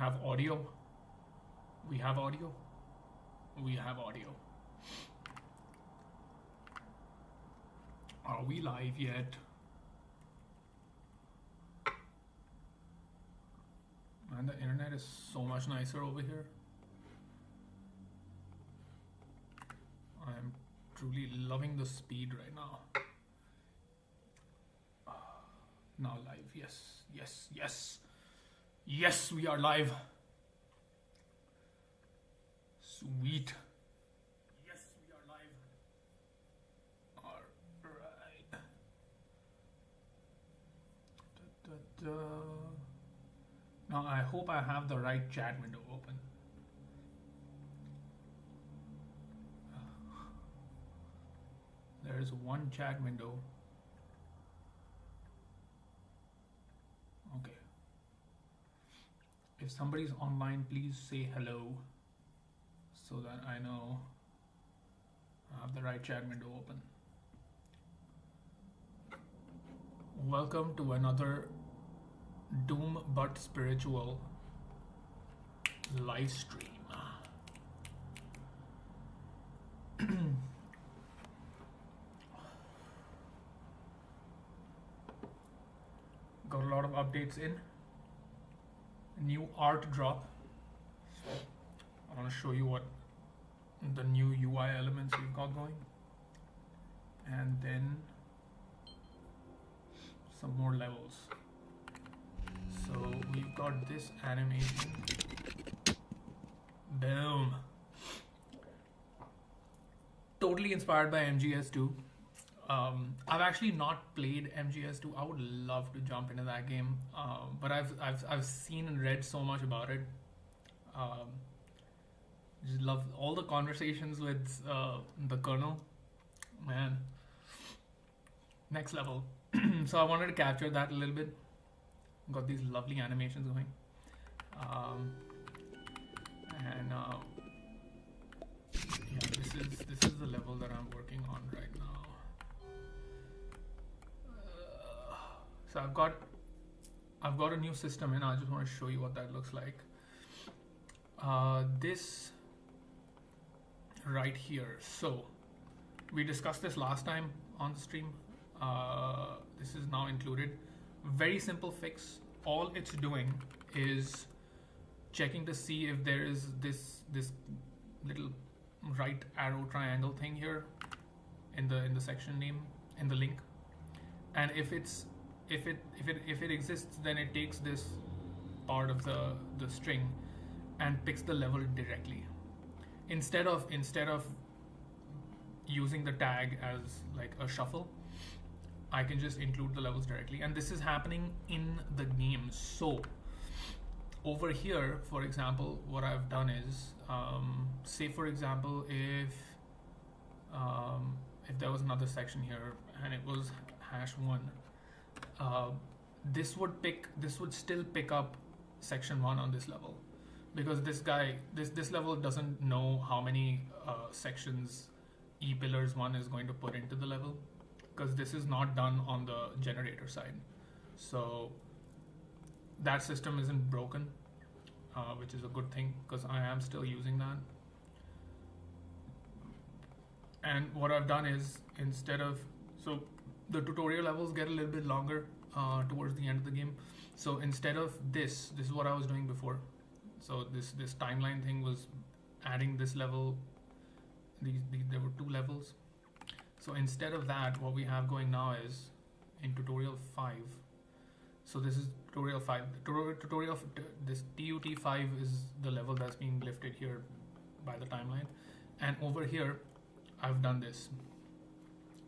have audio. We have audio. We have audio. Are we live yet? Man, the internet is so much nicer over here. I am truly loving the speed right now. Now live, yes, yes, yes. Yes, we are live. Sweet. Yes, we are live. Alright. Da, da, da. Now I hope I have the right chat window open. There is one chat window. Okay. If somebody's online, please say hello so that I know I have the right chat window open. Welcome to another Doom But Spiritual live stream. Got a lot of updates in. New art drop. I want to show you what the new UI elements we've got going. And then some more levels. So we've got this animation. Boom. Totally inspired by MGS2. I've actually not played MGS2. I would love to jump into that game, but I've seen and read so much about it. Just love all the conversations with the Colonel. Man, next level. So I wanted to capture that a little bit. Got these lovely animations going, and yeah, this is the level that I'm working on right now. So I've got a new system, and I just want to show you what that looks like. This right here. So we discussed this last time on the stream. This is now included. Very simple fix. All it's doing is checking to see if there is this little right arrow triangle thing here in the section name in the link, and if it exists, then it takes this part of the string and picks the level directly instead of using the tag as like a shuffle. I can just include the levels directly, and this is happening in the game. So over here, for example, what I've done is, say for example, if there was another section here and it was #1, this would still pick up section 1 on this level, because this level doesn't know how many sections ePillars1 is going to put into the level, because this is not done on the generator side. So that system isn't broken, which is a good thing, because I am still using that. And what I've done is, so the tutorial levels get a little bit longer towards the end of the game. So instead of this is what I was doing before. So this timeline thing was adding this level. There were 2 levels. So instead of that, what we have going now is in tutorial 5. So this is tutorial 5. This TUT5 is the level that's being lifted here by the timeline. And over here, I've done this.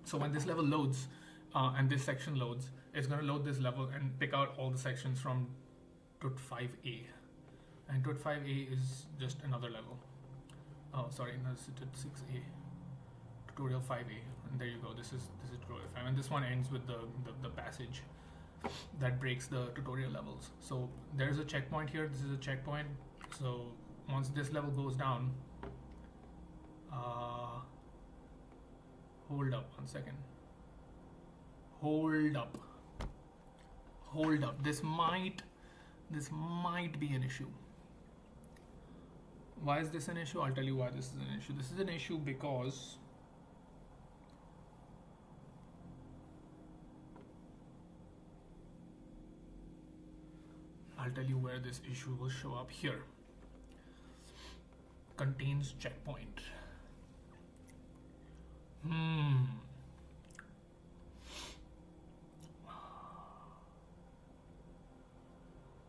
So when this level loads and this section loads, it's going to load this level and pick out all the sections from TUT5A. And TUT5A is just another level. Oh, sorry, no, it's TUT6A. Tutorial 5A, and there you go. This is tutorial 5, and this one ends with the passage that breaks the tutorial levels. So there's a checkpoint here. This is a checkpoint. So once this level goes down, hold up 1 second. Hold up. This might be an issue. Why is this an issue? I'll tell you why this is an issue. This is an issue because I'll tell you where this issue will show up here. Contains checkpoint.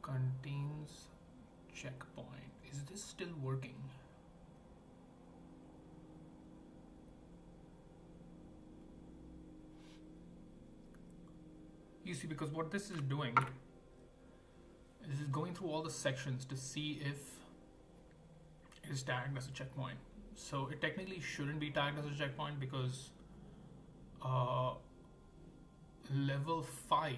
Contains checkpoint. Is this still working? You see, because what this is doing is going through all the sections to see if it is tagged as a checkpoint. So it technically shouldn't be tagged as a checkpoint because level 5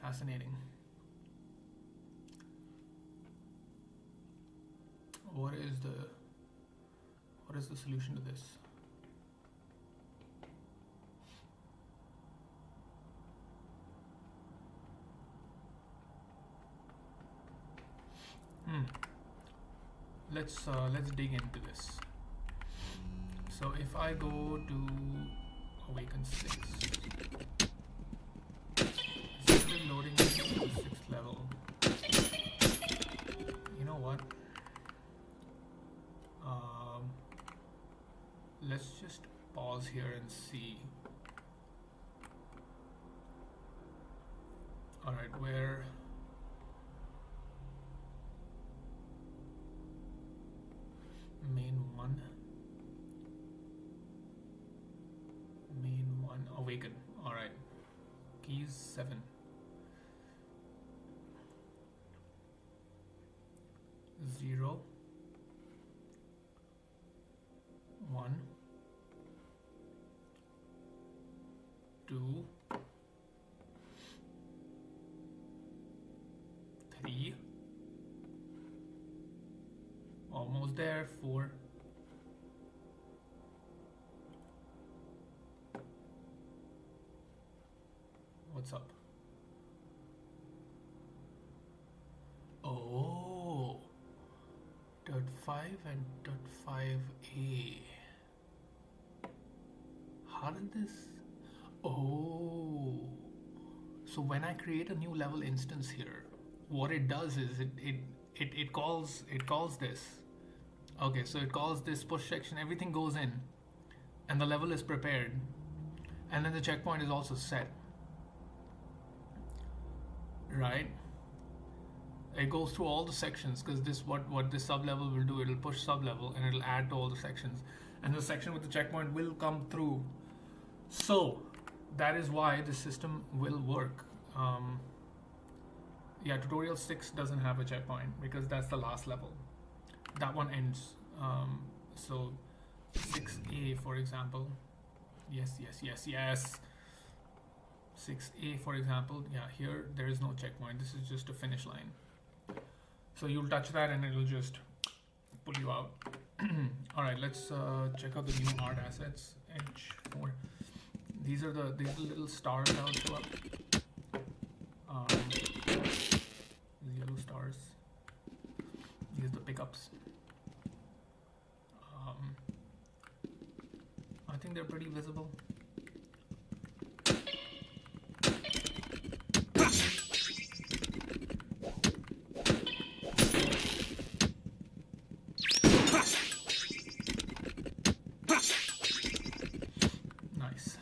fascinating. What is the solution to this? Let's dig into this. So if I go to Awaken 6, it's still loading to the 6th level. You know what? Let's just pause here and see. Alright, where main one, awaken. All right, keys 7, 0, 1, 2, 3, almost there, 4, what's up? Oh, dot 5 and dot 5a. How did this? Oh, so when I create a new level instance here, what it does is it calls this. Okay, so it calls this push section, everything goes in, and the level is prepared, and then the checkpoint is also set. Right? It goes through all the sections because this what this sub level will do, it'll push sub level and it'll add to all the sections, and the section with the checkpoint will come through. So that is why the system will work. Yeah, tutorial 6 doesn't have a checkpoint because that's the last level. That one ends. So 6A, for example. Yes. 6A, for example. Yeah, here there is no checkpoint. This is just a finish line. So you'll touch that and it'll just pull you out. All right, let's check out the new art assets. H4. These are the little stars that will show up. These yellow stars. These are the pickups. I think they're pretty visible. Nice.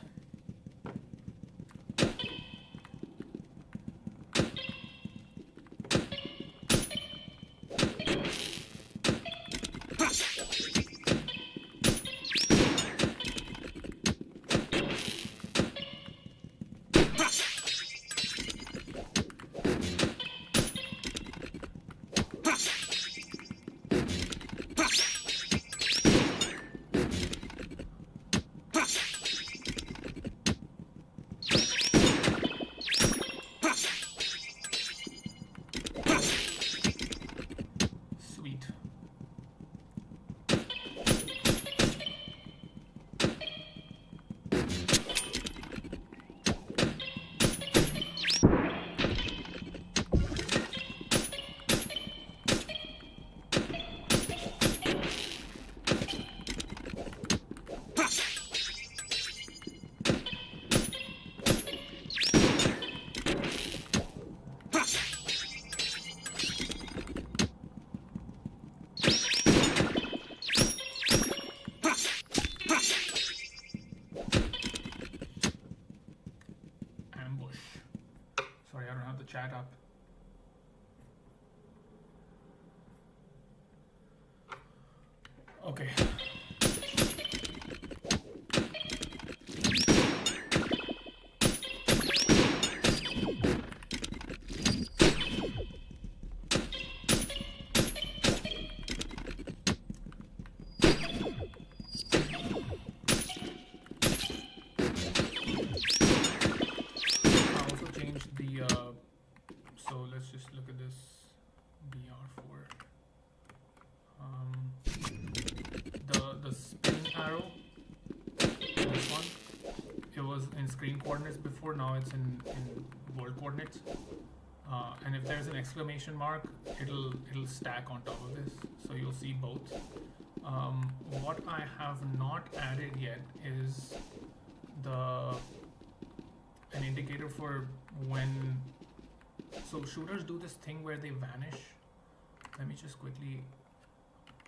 that up. Okay. I also changed the so let's just look at this BR4. The spin arrow, this one, it was in screen coordinates before, now it's in world coordinates. And if there's an exclamation mark, it'll stack on top of this, so you'll see both. What I have not added yet is an indicator for when. So shooters do this thing where they vanish. Let me just quickly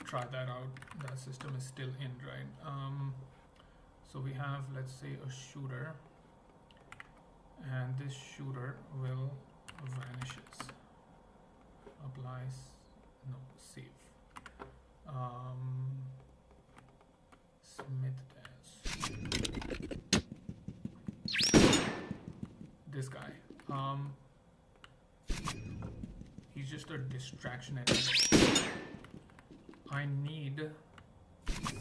try that out. That system is still in, right? So we have, let's say, a shooter, and this shooter will vanishes. Applies, no, save. Smith as this guy. He's just a distraction enemy. I need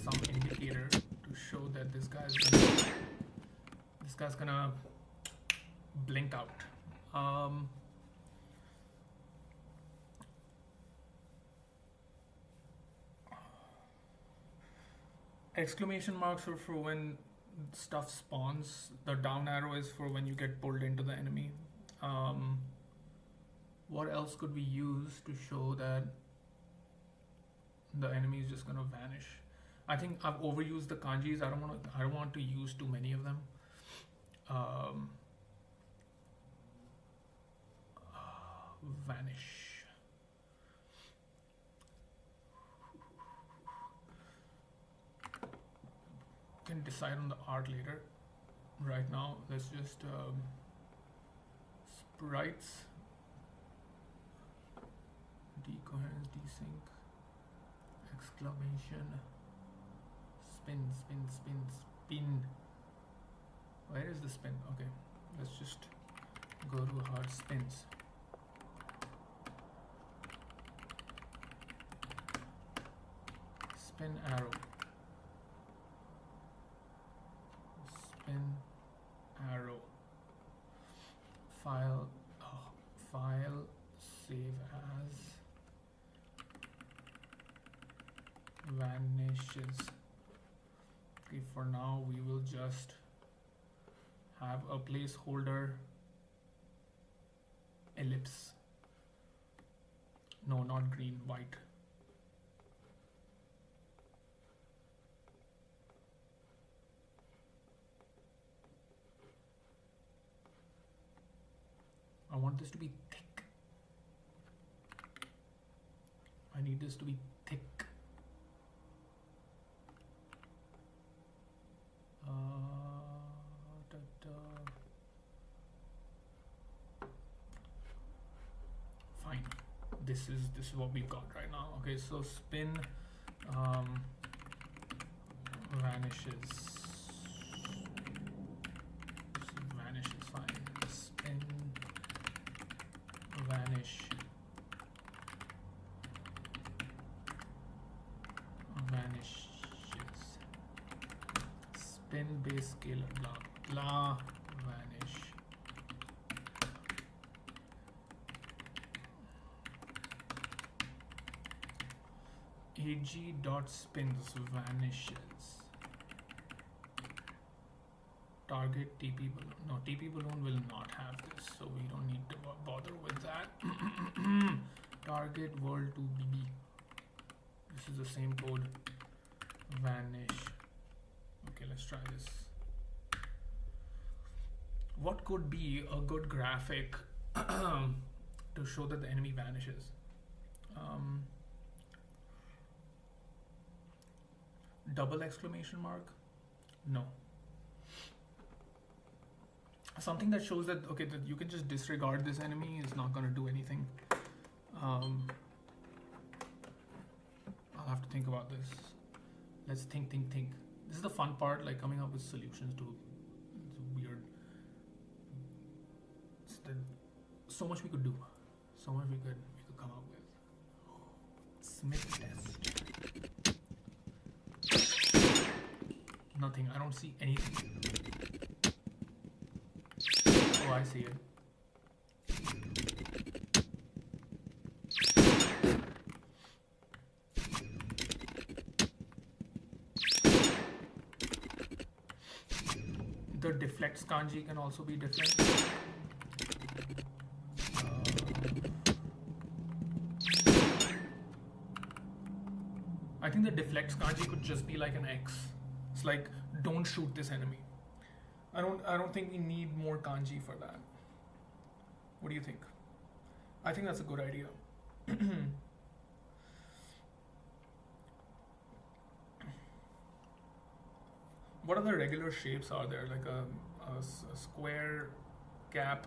some indicator to show that this guy's gonna blink out. Exclamation marks are for when stuff spawns. The down arrow is for when you get pulled into the enemy. What else could we use to show that the enemy is just gonna vanish? I think I've overused the kanjis. I don't want to use too many of them. Vanish. Can decide on the art later. Right now, let's just sprites, decoherence, desync, exclamation, spin, spin, spin, spin. Where is the spin? Okay, let's just go to hard spins. Spin arrow. Spin arrow. File save as vanishes. Okay, for now we will just have a placeholder ellipse. No, not green, white. I want this to be thick. I need this to be thick. Fine. This is what we've got right now. Okay, so spin vanishes. Vanishes, fine. Spin vanish. Vanishes. Spin base scalar, blah blah, vanish. AG dot spins vanishes. Target TP balloon. No, TP balloon will not have this, so we don't need to bother with that. Target world to BB. This is the same code. Vanish. Okay, let's try this. What could be a good graphic to show that the enemy vanishes? Double exclamation mark? No. something that shows that okay, that you can just disregard this enemy is not gonna do anything. I'll have to think about this. Let's think. This is the fun part, like coming up with solutions to weird. So much we could do. So much we could come up with. Smith test. Nothing. I don't see anything. Oh, I see it. The deflects kanji can also be different. I think the deflects kanji could just be like an X. It's like, don't shoot this enemy. I don't think we need more kanji for that. What do you think? I think that's a good idea. What other regular shapes are there? Like a square cap.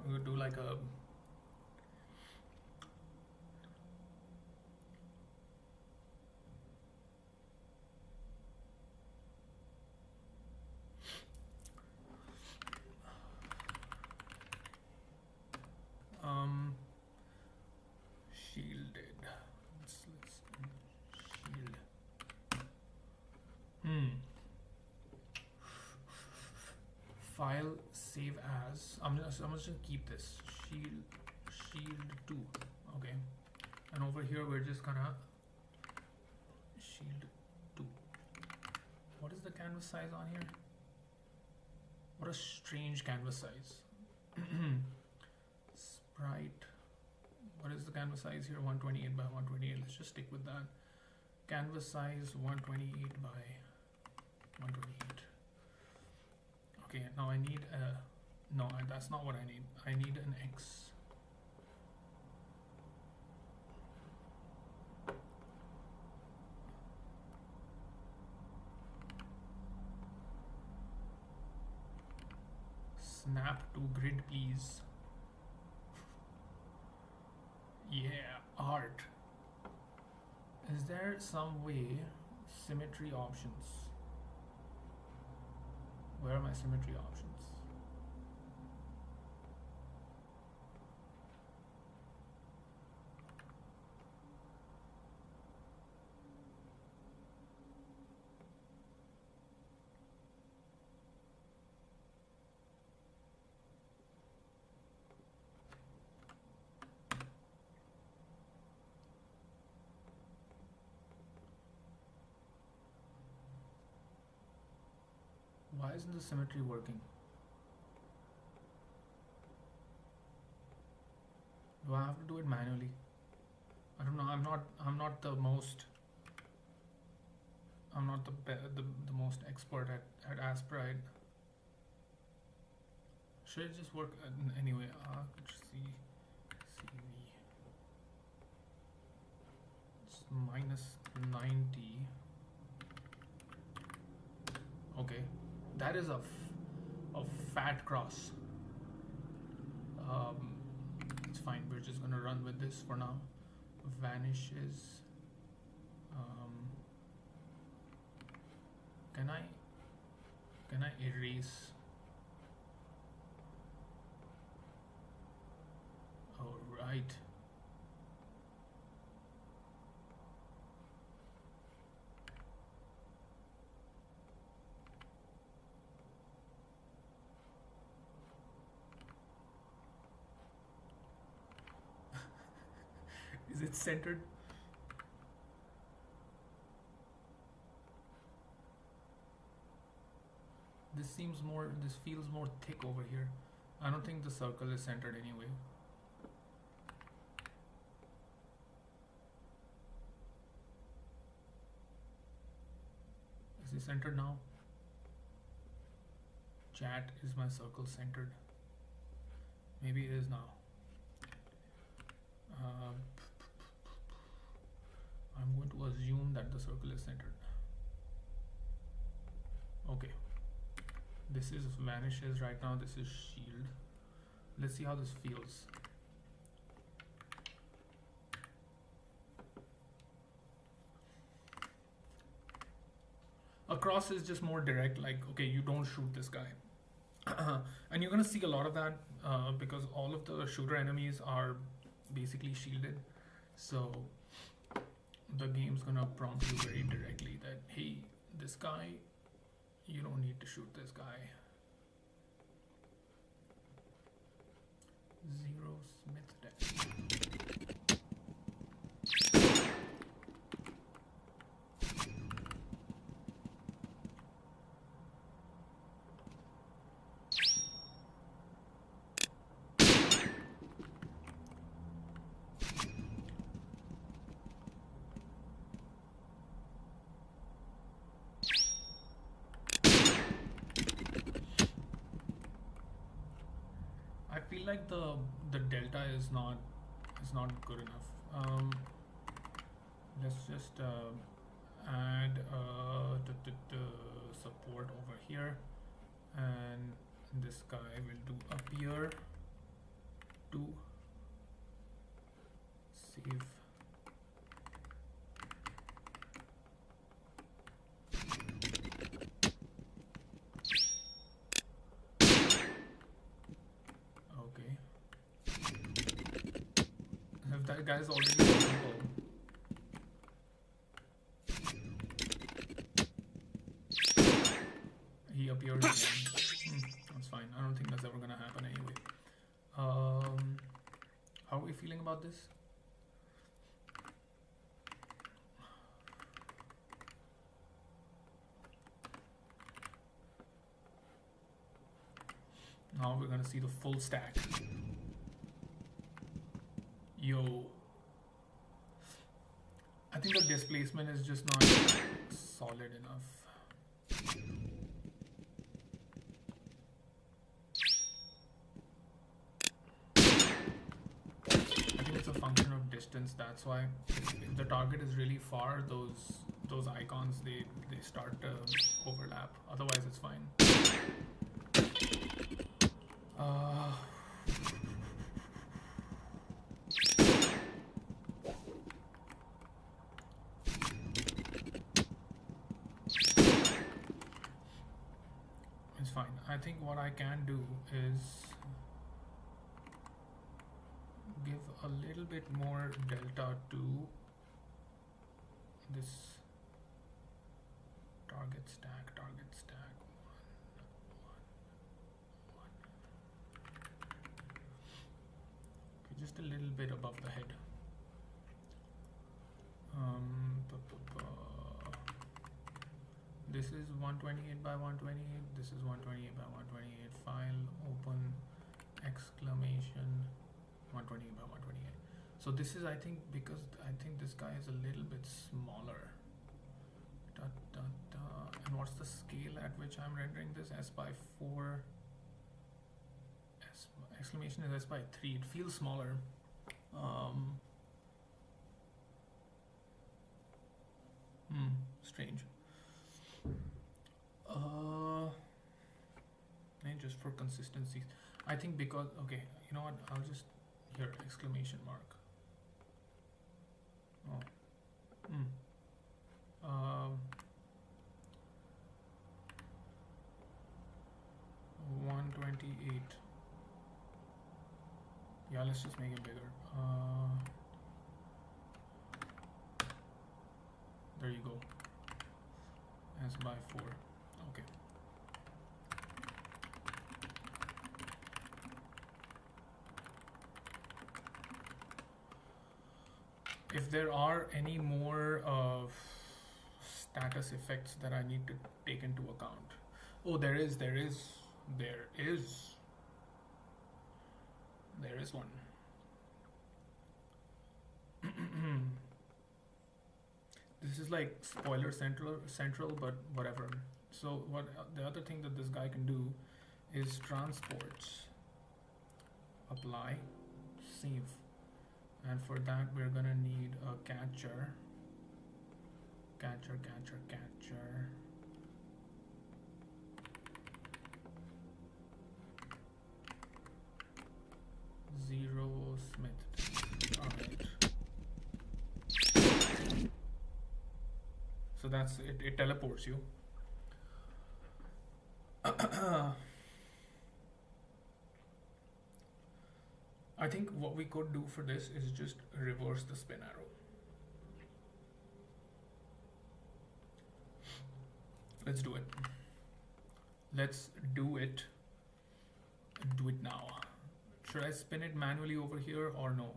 We would do like a shielded. Let's shield. File save as. I'm just gonna keep this shield 2. Okay, and over here we're just gonna shield 2. What is the canvas size on here? What a strange canvas size. Sprite. What is the canvas size here? 128 by 128. Let's just stick with that. Canvas size 128 by 128. Okay, now I need a... No, that's not what I need. I need an X. Snap to grid, please. Yeah, art. Is there some way? Symmetry options. Where are my symmetry options? Why isn't the symmetry working? Do I have to do it manually? I don't know. I'm not the most. I'm not the most expert at Aspride. Should it just work anyway? CV. It's minus 90. Okay. That is a fat cross. It's fine. We're just gonna run with this for now. Vanishes. Can I erase? Oh right. Is it centered? This feels more thick over here. I don't think the circle is centered anyway. Is it centered now? Chat, is my circle centered? Maybe it is now. I'm going to assume that the circle is centered. Okay. This is vanishes right now. This is shield. Let's see how this feels. Across is just more direct, like, okay, you don't shoot this guy. And you're gonna see a lot of that because all of the shooter enemies are basically shielded. So the game's gonna prompt you very directly that, hey, this guy, you don't need to shoot this guy. Zero Smith deck. I feel like the delta is not good enough. Let's just add the support over here, and this guy will do appear to save. Okay. If that guy is already visible, he appeared again. That's fine. I don't think that's ever gonna happen anyway. How are we feeling about this? Now we're gonna see the full stack. Yo. I think the displacement is just not solid enough. I think it's a function of distance, that's why. If the target is really far, those icons they start to overlap. Otherwise it's fine. It's fine. I think what I can do is give a little bit more delta to this target stack. Okay, just a little bit above the head. This is 128 by 128. This is 128 by 128. File, open, exclamation, 128 by 128. So this is, I think, because I think this guy is a little bit smaller. And what's the scale at which I'm rendering this? S by 4. Exclamation is S by 3. It feels smaller. Strange. And just for consistency, I think because, okay, you know what, I'll just, here, exclamation mark. 128. Yeah, let's just make it bigger. There you go. S by 4. Okay. If there are any more status effects that I need to take into account. Oh, there is one. This is like spoiler central, but whatever. So what the other thing that this guy can do is transports, apply, save, and for that we're gonna need a catcher. that's it. It teleports you. I think what we could do for this is just reverse the spin arrow. Let's do it. Let's do it. Do it now. Should I spin it manually over here or no?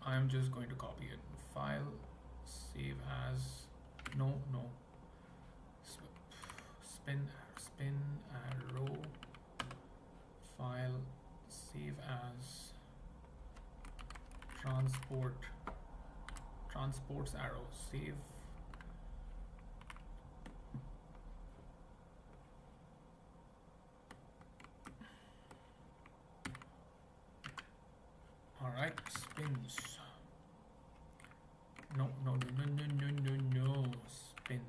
I am just going to copy it. File, save as, no. Spin arrow, file, save as, transports arrow, save. All right, spins. No, spin,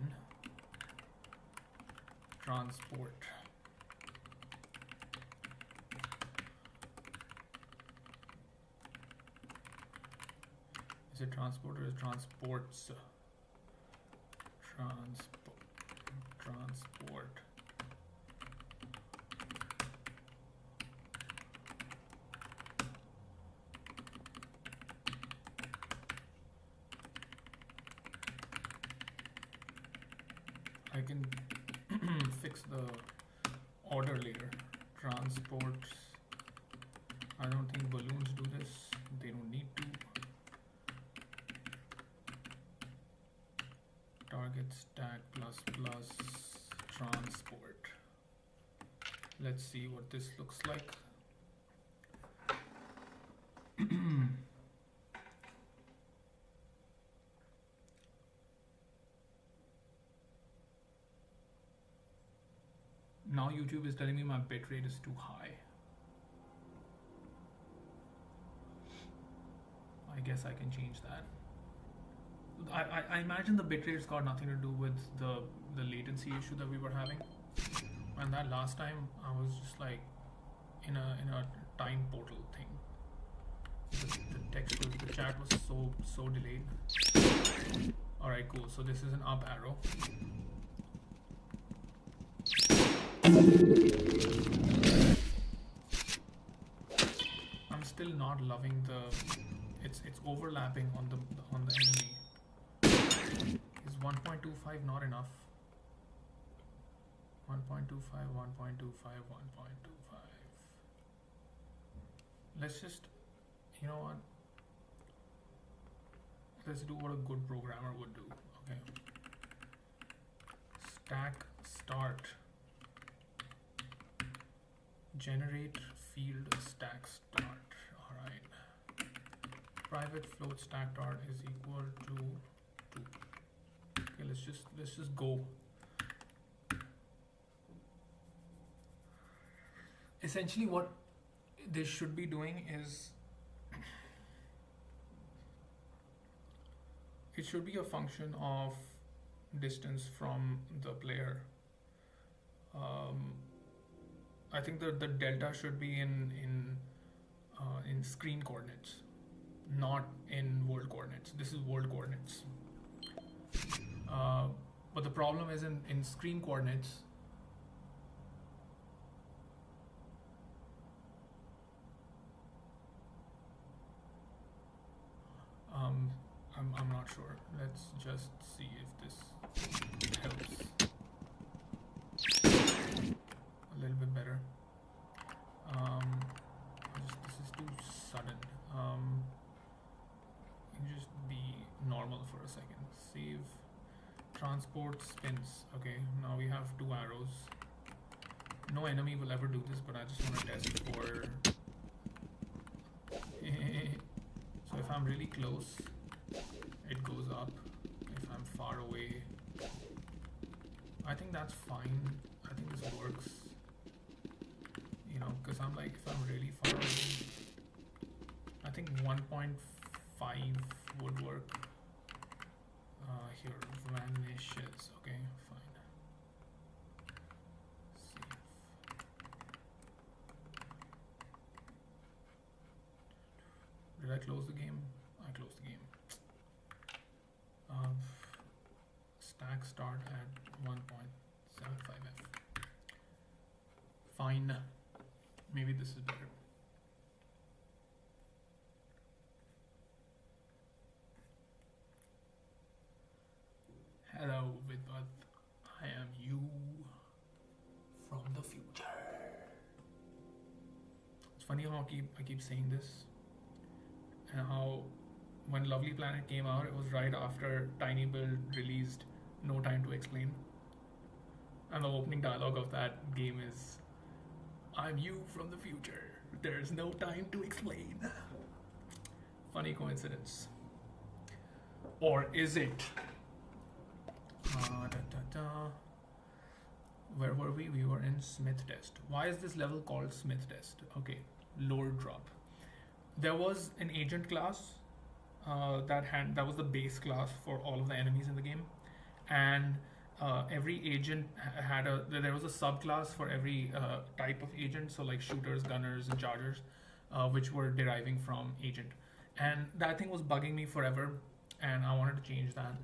transport. Is it transport or is it transports? Transport. I can fix the order later. Transports. I don't think balloons do this. They don't need to. Target stack plus transport. Let's see what this looks like. Now YouTube is telling me my bitrate is too high. I guess I can change that. I imagine the bitrate's got nothing to do with the latency issue that we were having. And that last time I was just like in a time portal thing. The text was, the chat was so delayed. Alright, cool. So this is an up arrow. I'm still not loving the it's overlapping on the enemy. Is 1.25 not enough? 1.25, 1.25, 1.25. Let's just, you know what? Let's do what a good programmer would do. Okay. Stack start. Generate field stack start. Alright. Private float stack start is equal to 2. Okay, let's just go. Essentially what this should be doing is it should be a function of distance from the player. I think the delta should be in screen coordinates, not in world coordinates. This is world coordinates. But the problem is in screen coordinates. I'm not sure. Let's just see if this helps. A little bit better. This is too sudden. You can just be normal for a second. Save. Transport spins. Okay, now we have 2 arrows. No enemy will ever do this, but I just want to test for. So if I'm really close, it goes up. If I'm far away, I think that's fine. I think this works. You know, because I'm like, if I'm really far away, I think 1.5 would work. Here, vanishes. Okay, fine. Save. Did I close the game? I closed the game. max start at 1.75f. Fine. Maybe this is better. Hello, Vidvat. I am you from the future. It's funny how I keep saying this, and how when Lovely Planet came out, it was right after Tiny Build released No Time to Explain. And the opening dialogue of that game is, I'm you from the future. There's no time to explain. Funny coincidence. Or is it? Where were we? We were in Smith Test. Why is this level called Smith Test? Okay, lore drop. There was an agent class that was the base class for all of the enemies in the game, and every agent there was a subclass for every type of agent. So like shooters, gunners, and chargers, which were deriving from agent, and that thing was bugging me forever, and I wanted to change that.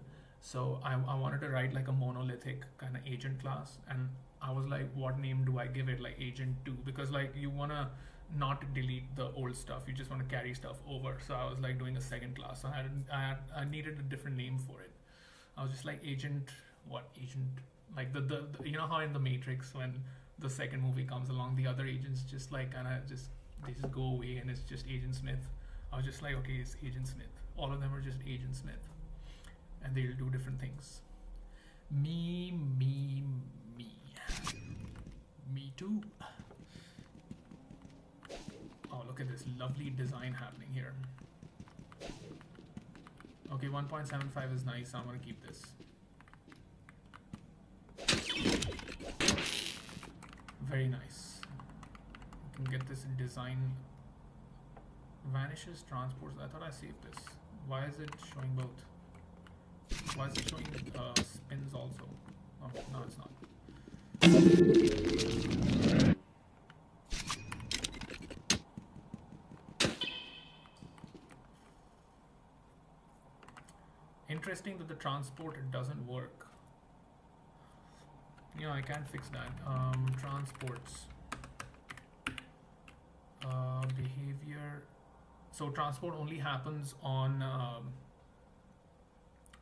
So I wanted to write like a monolithic kind of agent class, and I was like, what name do I give it? Like Agent 2, because like you wanna not delete the old stuff, you just want to carry stuff over. So I was like doing a second class. So I needed a different name for it. I was just like Agent like the you know how in the Matrix when the second movie comes along, the other agents just like they just go away and it's just Agent Smith. I was just like, okay, it's Agent Smith. All of them are just Agent Smith, and they'll do different things. Me too. Oh, look at this lovely design happening here. Okay, 1.75 is nice. I'm gonna keep this. Very nice. You can get this design. Vanishes, transports. I thought I saved this. Why is it showing both? Why is it showing spins also? Oh, no, it's not. Interesting that the transport doesn't work. Yeah, I can't fix that. Transports. Behavior. So transport only happens on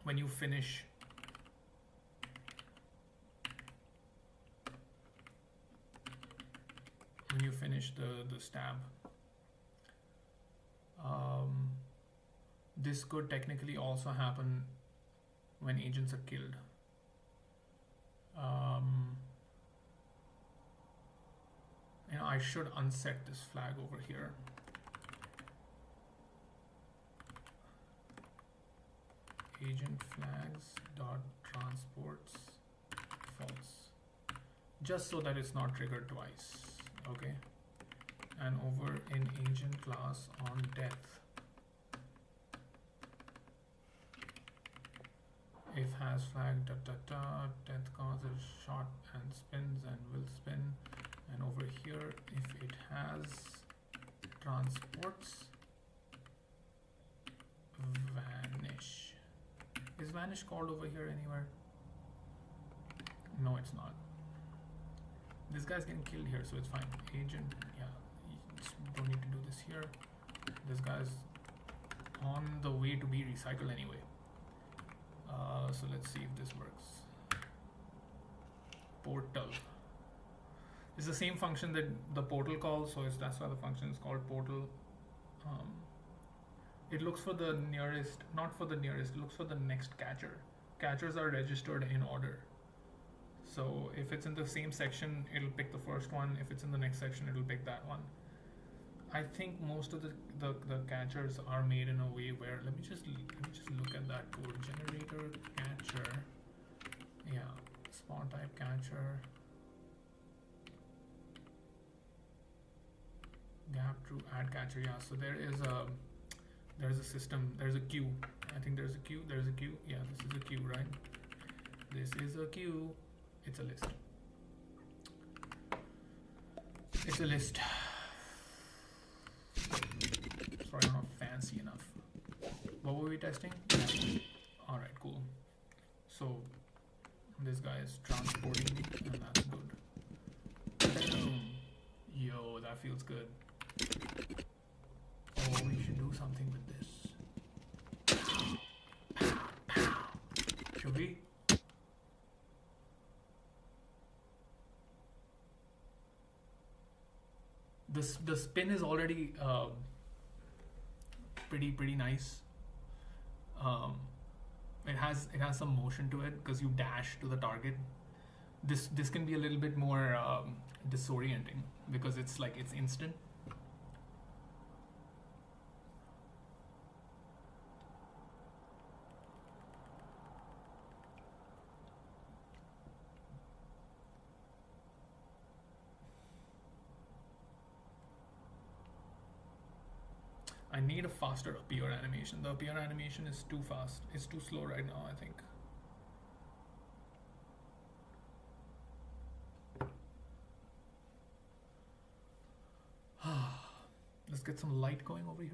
when you finish the stab. This could technically also happen when agents are killed. I should unset this flag over here. Agent flags dot transports false, just so that it's not triggered twice. Okay, and over in agent class on death, if has flag death causes shot and spins and will spin, and over here if it has transports vanish. Is vanish called over here anywhere? No, it's not. This guy's getting killed here, so it's fine. Agent, yeah, you just don't need to do this here. This guy's on the way to be recycled anyway. So let's see if this works. Portal. It's the same function that the portal calls, so that's why the function is called portal. It looks for the nearest, not for the nearest, it looks for the next catcher. Catchers are registered in order. So if it's in the same section, it'll pick the first one. If it's in the next section, it'll pick that one. I think most of the catchers are made in a way where, let me just look at that code. Generator catcher, yeah, spawn type catcher, gap true add catcher. Yeah, so there's a system, there's a queue. I think there's a queue. Yeah, this is a queue, right? This is a queue. It's a list. It's a list. Sorry, I'm not fancy enough. What were we testing? Yeah. Alright, cool. So This guy is transporting me, and that's good. Boom. Yo, that feels good. Oh, we should do something with this. Should we? The spin is already pretty nice. Um, it has some motion to it because you dash to the target. This can be a little bit more disorienting because it's like it's instant. I need a faster appear animation. The appear animation is too fast. It's too slow right now, I think. Let's get some light going over here.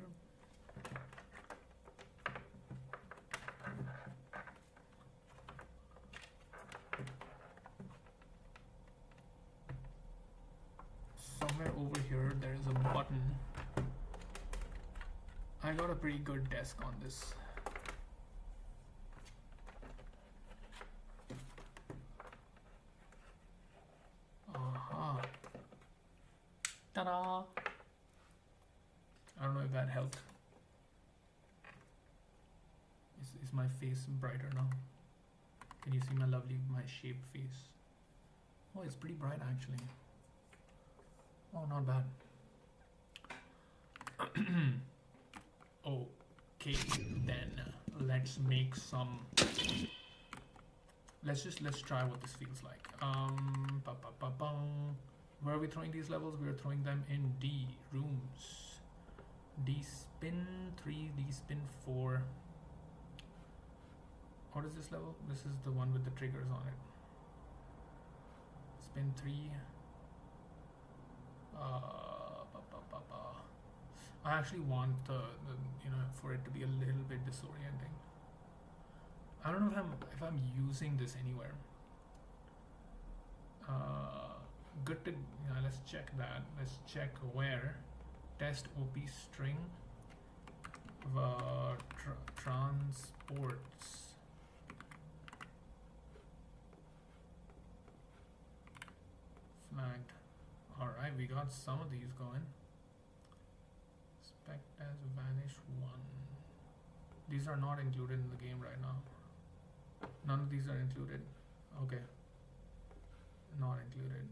Somewhere over here there is a button. I got a pretty good desk on this. Ta-da! I don't know if that helped. Is my face brighter now? Can you see my shaved face? Oh, it's pretty bright actually. Oh, not bad. Okay, then let's make some. Let's try what this feels like. Where are we throwing these levels? We are throwing them in D rooms. D spin 3, D spin 4. What is this level? This is the one with the triggers on it. Spin 3. I actually want the for it to be a little bit disorienting. I don't know if I'm using this anywhere. Good to let's check that. Let's check where. Test OP string. Transports. Flagged. Alright, we got some of these going. Spec as vanish 1. These are not included in the game right now. None of these are included. Okay. Not included.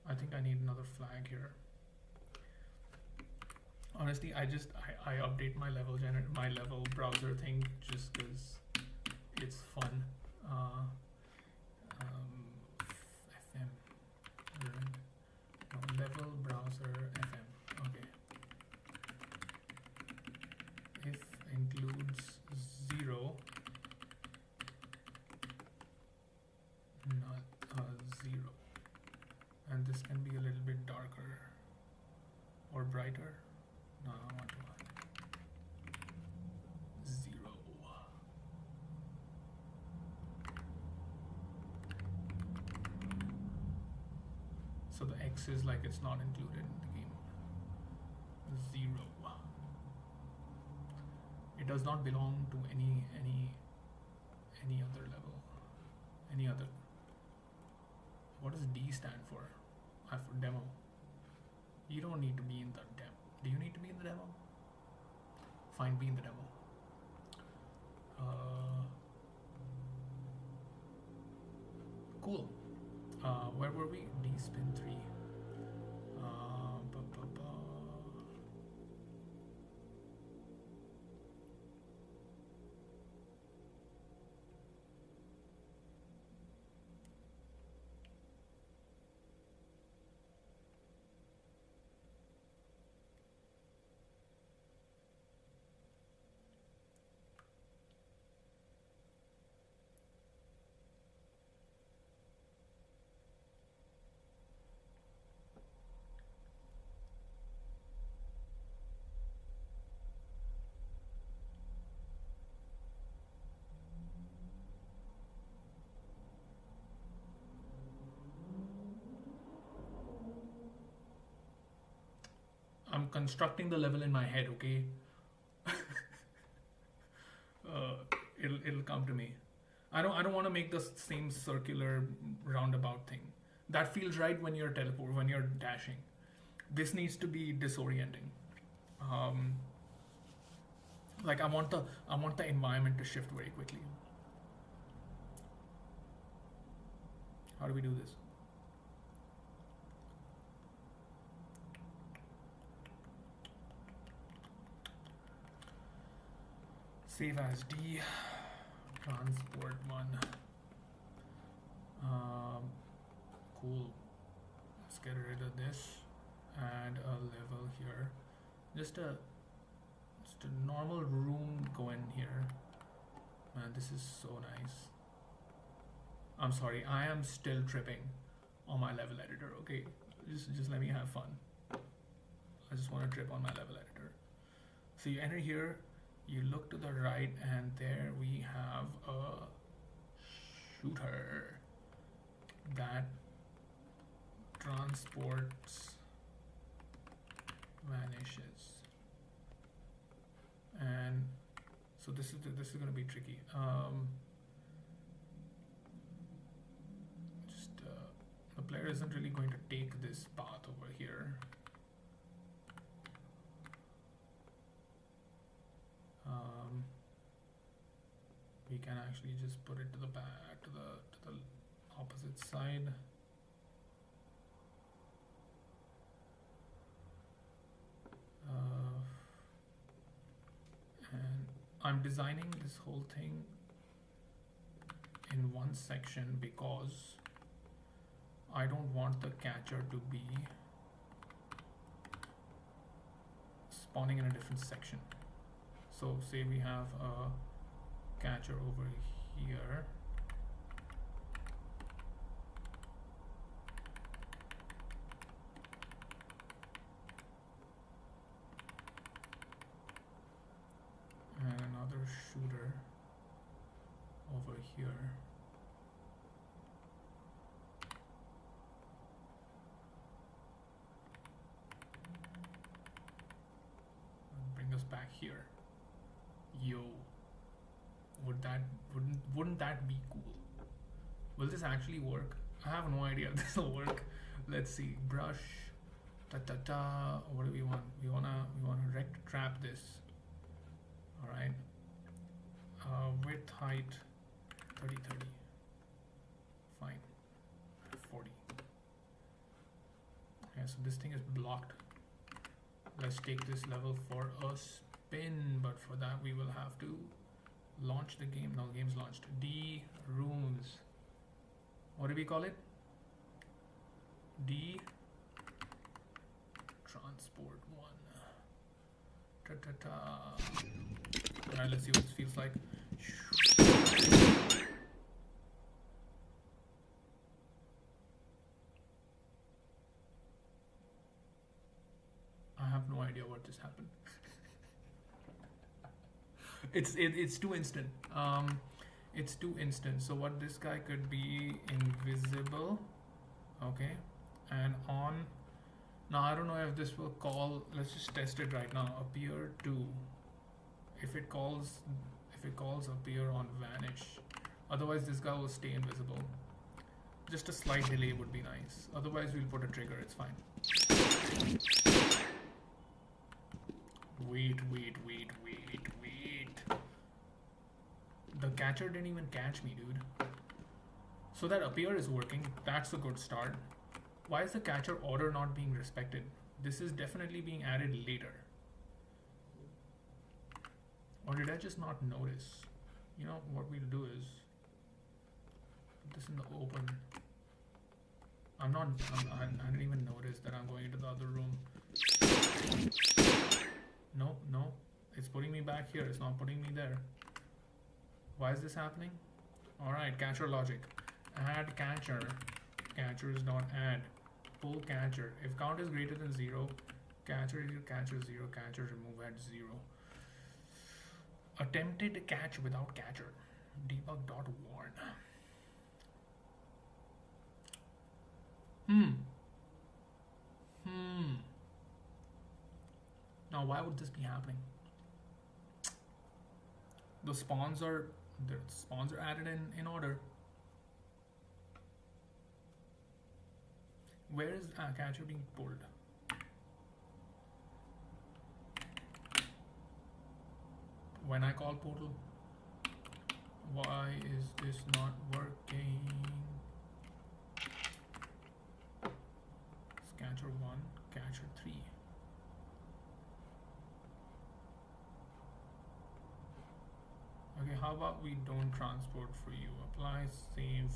I think I need another flag here. Honestly, I update my level browser thing just because it's fun. FM level browser FM. Okay. If includes 0, not 0, and this can be a little bit darker or brighter. No, I want to 0. So the X is like it's not included in the game. 0. It does not belong to any other level. Any other. What does D stand for? For demo. You don't need to be in the demo. Do you need to be in the demo? Fine, be in the demo. Cool. Where were we? D spin 3. constructing the level in my head, okay? uh, it'll come to me. I don't want to make the same circular roundabout thing. That feels right when you're when you're dashing. This needs to be disorienting. Um, like I want the environment to shift very quickly. How do we do this? Save as D, transport 1. Cool. Let's get rid of this. Add a level here. Just a normal room go in here. Man, this is so nice. I'm sorry, I am still tripping on my level editor. Okay, just let me have fun. I just want to trip on my level editor. So you enter here, you look to the right, and there we have a shooter that transports vanishes. And so this is going to be tricky. The player isn't really going to take this path over here. We can actually just put it to the back, to the opposite side. And I'm designing this whole thing in one section because I don't want the catcher to be spawning in a different section. So say we have a catcher over here. And another shooter over here. Bring us back here. Yo, wouldn't that be cool? Will this actually work? I have no idea if this will work. Let's see. Brush. What do we want? We wanna rect trap this. All right. Width, height, 30. Fine. 40. Okay, so this thing is blocked. Let's take this level for a spin, but for that we will have to launch the game. Now the game's launched. D rooms. What do we call it? D transport 1. Alright, let's see what this feels like. I have no idea what just happened. It's too instant. It's too instant. So what this guy could be invisible, okay, and on. Now I don't know if this will call. Let's just test it right now. Appear to. If it calls appear on vanish. Otherwise this guy will stay invisible. Just a slight delay would be nice. Otherwise we'll put a trigger. It's fine. Wait. The catcher didn't even catch me, dude. So that appear is working. That's a good start. Why is the catcher order not being respected? This is definitely being added later. Or did I just not notice? You know what we'll do is put this in the open. I didn't even notice that I'm going into the other room. No, it's putting me back here. It's not putting me there. Why is this happening? Alright, catcher logic. Add catcher. Catcher is not add. Pull catcher. If count is greater than 0, catcher is 0, catcher remove at 0. Attempted catch without catcher. Debug.warn. Now, why would this be happening? The spawns are added in order. Where is catcher being pulled? When I call portal, why is this not working? It's catcher 1, catcher 3. Okay, how about we don't transport for you? Apply, save.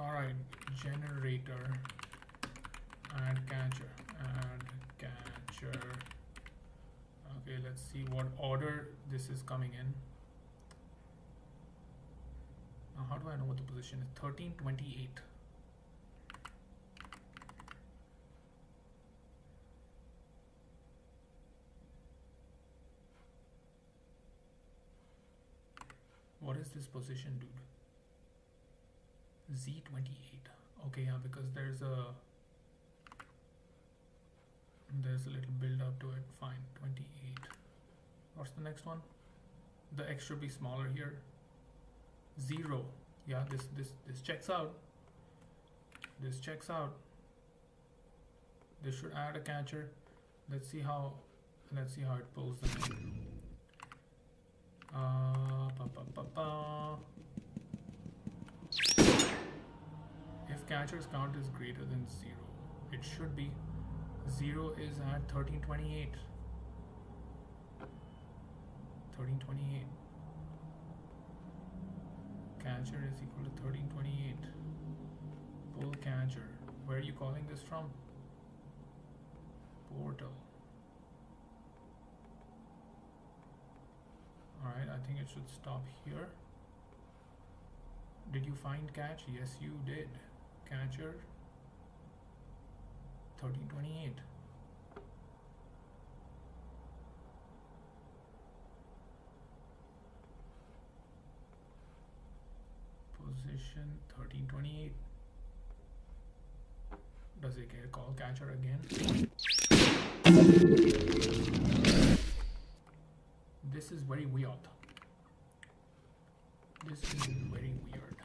Alright, generator, add catcher. Okay, let's see what order this is coming in. Now, how do I know what the position is? 1328. What is this position, dude? Z28. Okay, yeah, because there's a little build up to it. Fine, 28. What's the next one? The X should be smaller here. 0. Yeah, this checks out. This checks out. This should add a catcher. Let's see how it pulls them in. If catcher's count is greater than 0, it should be. 0 is at 1328. 1328. Catcher is equal to 1328. Pull catcher. Where are you calling this from? Portal. Alright, I think it should stop here. Did you find catch? Yes, you did. Catcher 1328. Position 1328. Does it get call catcher again? This is very weird. This is very weird.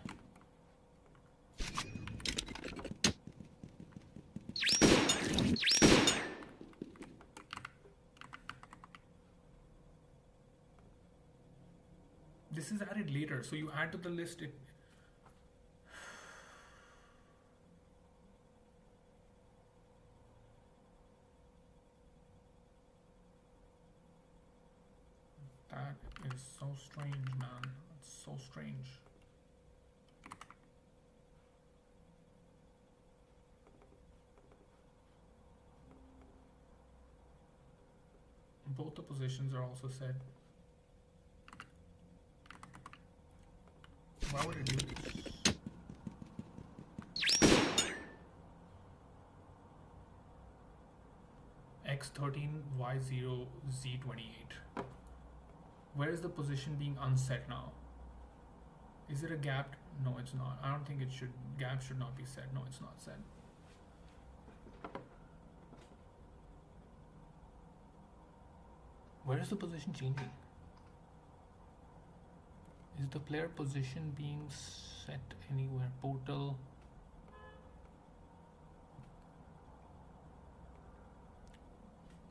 This is added later, so you add to the list it. That is so strange, man. It's so strange. Both the positions are also set. Why would it do this? X13, Y0, Z28. Where is the position being unset now? Is it a gap? No, it's not. I don't think it should. Gap should not be set. No, it's not set. Where is the position changing? Is the player position being set anywhere? Portal.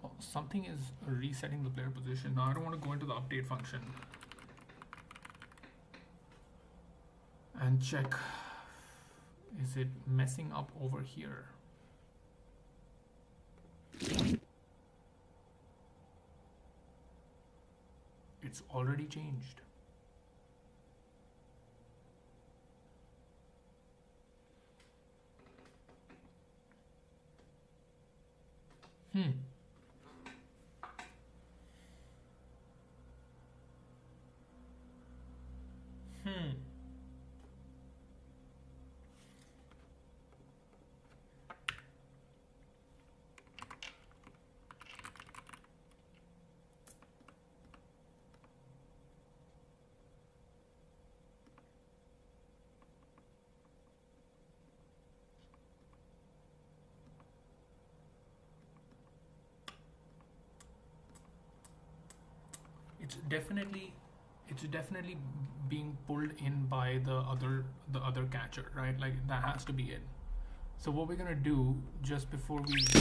Oh, something is resetting the player position. Now I don't want to go into the update function and check. Is it messing up over here? It's already changed. it's definitely being pulled in by the other catcher, right? Like that has to be it. So what we're gonna do just before we get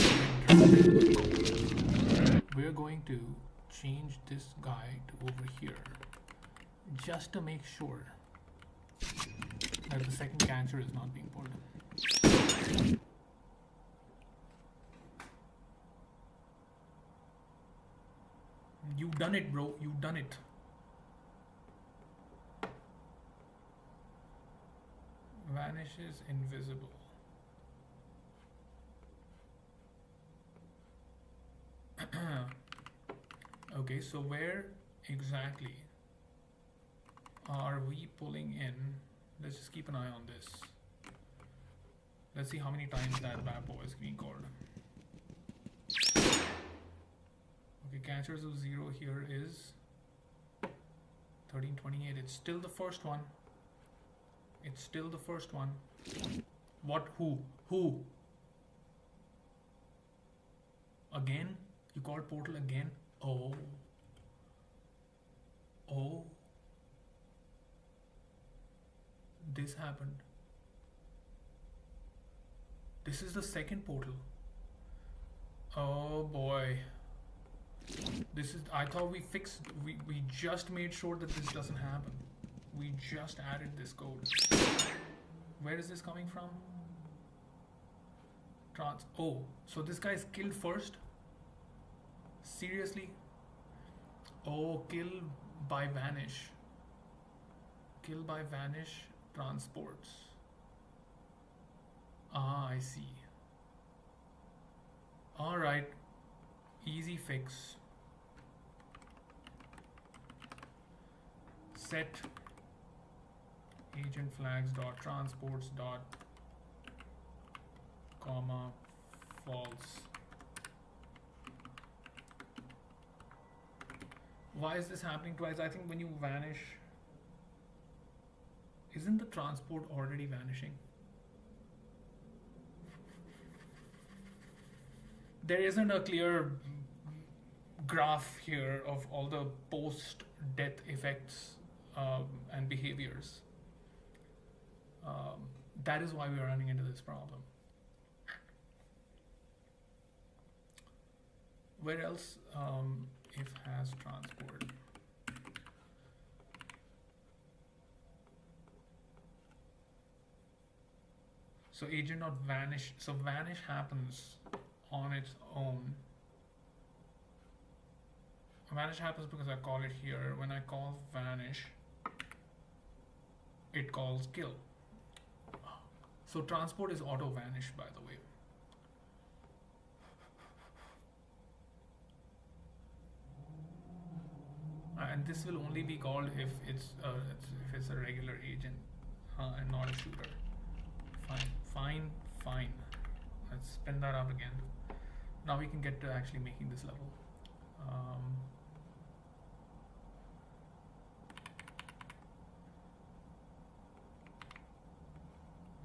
dropped into the code, we're going to change this guy to over here, just to make sure that the second catcher is not being pulled in. You've done it, bro. You've done it. Vanishes invisible. Okay, so where exactly are we pulling in? Let's just keep an eye on this. Let's see how many times that bad boy is being called. Okay, catchers of 0 here is 1328. It's still the first one. It's still the first one. What? Who? Who? Again? You called portal again? Oh. Oh. This happened. This is the second portal. Oh boy. This is, I thought we fixed, we just made sure that this doesn't happen. We just added this code. Where is this coming from? Oh, so this guy is killed first? Seriously? Oh, kill by vanish. Kill by vanish transports. Ah, I see. Alright. Easy fix. Set agent flags dot transports dot comma false. Why is this happening twice? I think when you vanish, isn't the transport already vanishing? There isn't a clear graph here of all the post-death effects and behaviors. That is why we are running into this problem. Where else if has transport? So agent not vanish. So vanish happens on its own. Vanish happens because I call it here. When I call vanish, it calls kill. So transport is auto vanish, by the way. And this will only be called if it's a regular agent and not a shooter. Fine. Let's spin that up again. Now we can get to actually making this level.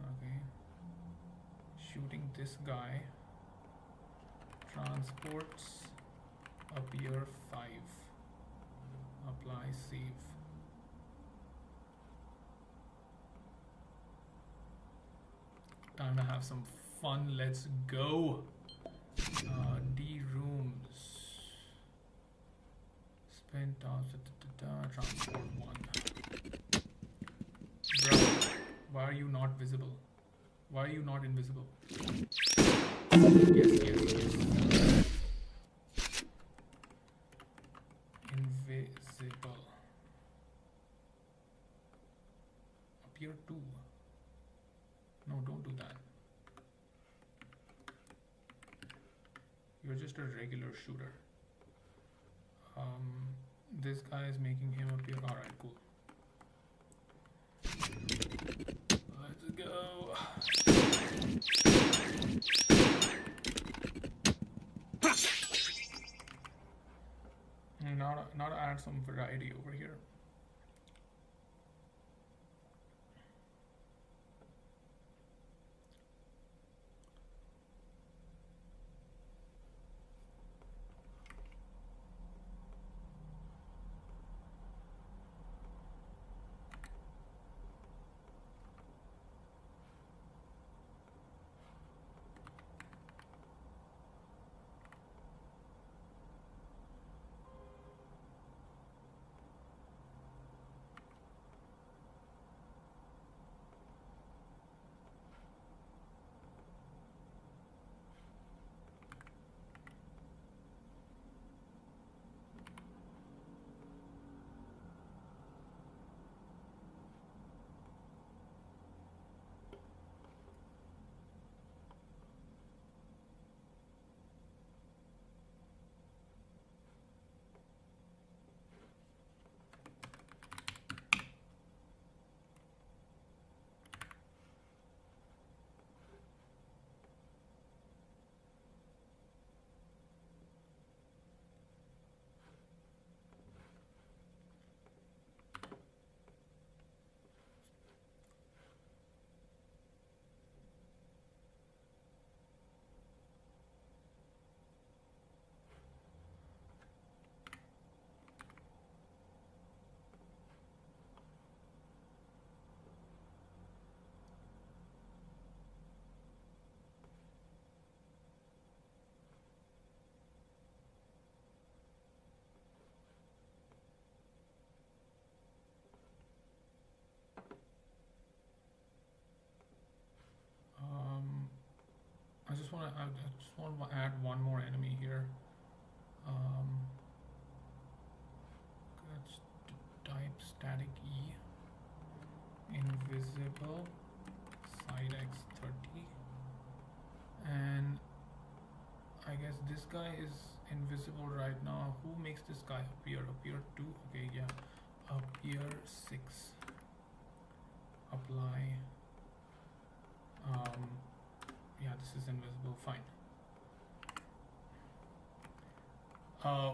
Okay. Shooting this guy. Transports appear 5. Apply save. Time to have some fun. Let's go. D rooms. Spin toss. Transport 1. Bro, why are you not visible? Why are you not invisible? Yes. Invisible. Appear 2. No, don't do that. You're just a regular shooter. This guy is making him appear. Alright, cool. Let's go. Now to add some variety over here. just want to add one more enemy here. Let's type static E, invisible, side X 30, and I guess this guy is invisible right now. Who makes this guy appear? Appear 2? Okay, yeah. Appear 6. Apply. Yeah, this is invisible. Fine.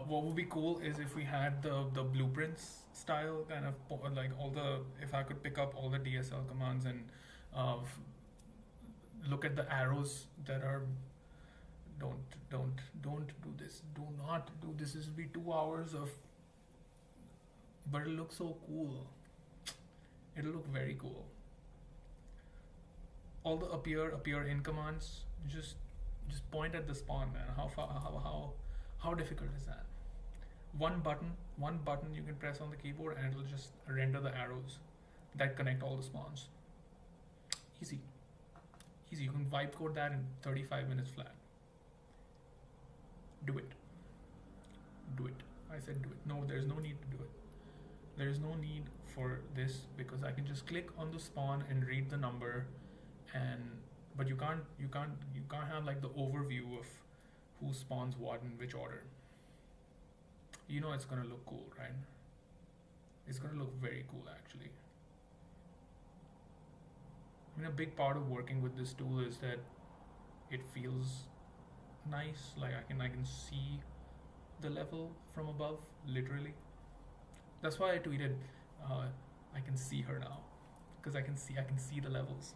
What would be cool is if we had the blueprints style kind of like all the, if I could pick up all the DSL commands and look at the arrows that are, don't do this, do not do this. This will be 2 hours of, but it'll look so cool. It'll look very cool. All the appear in commands, just point at the spawn, man. How difficult is that? One button you can press on the keyboard and it'll just render the arrows that connect all the spawns. Easy. You can vibe code that in 35 minutes flat. Do it. I said do it. No, there's no need to do it. There is no need for this because I can just click on the spawn and read the number, but you can't have like the overview of who spawns what in which order. You know it's gonna look cool, right? It's gonna look very cool actually. I mean, a big part of working with this tool is that it feels nice. Like I can see the level from above, literally. That's why I tweeted, I can see her now, because I can see the levels.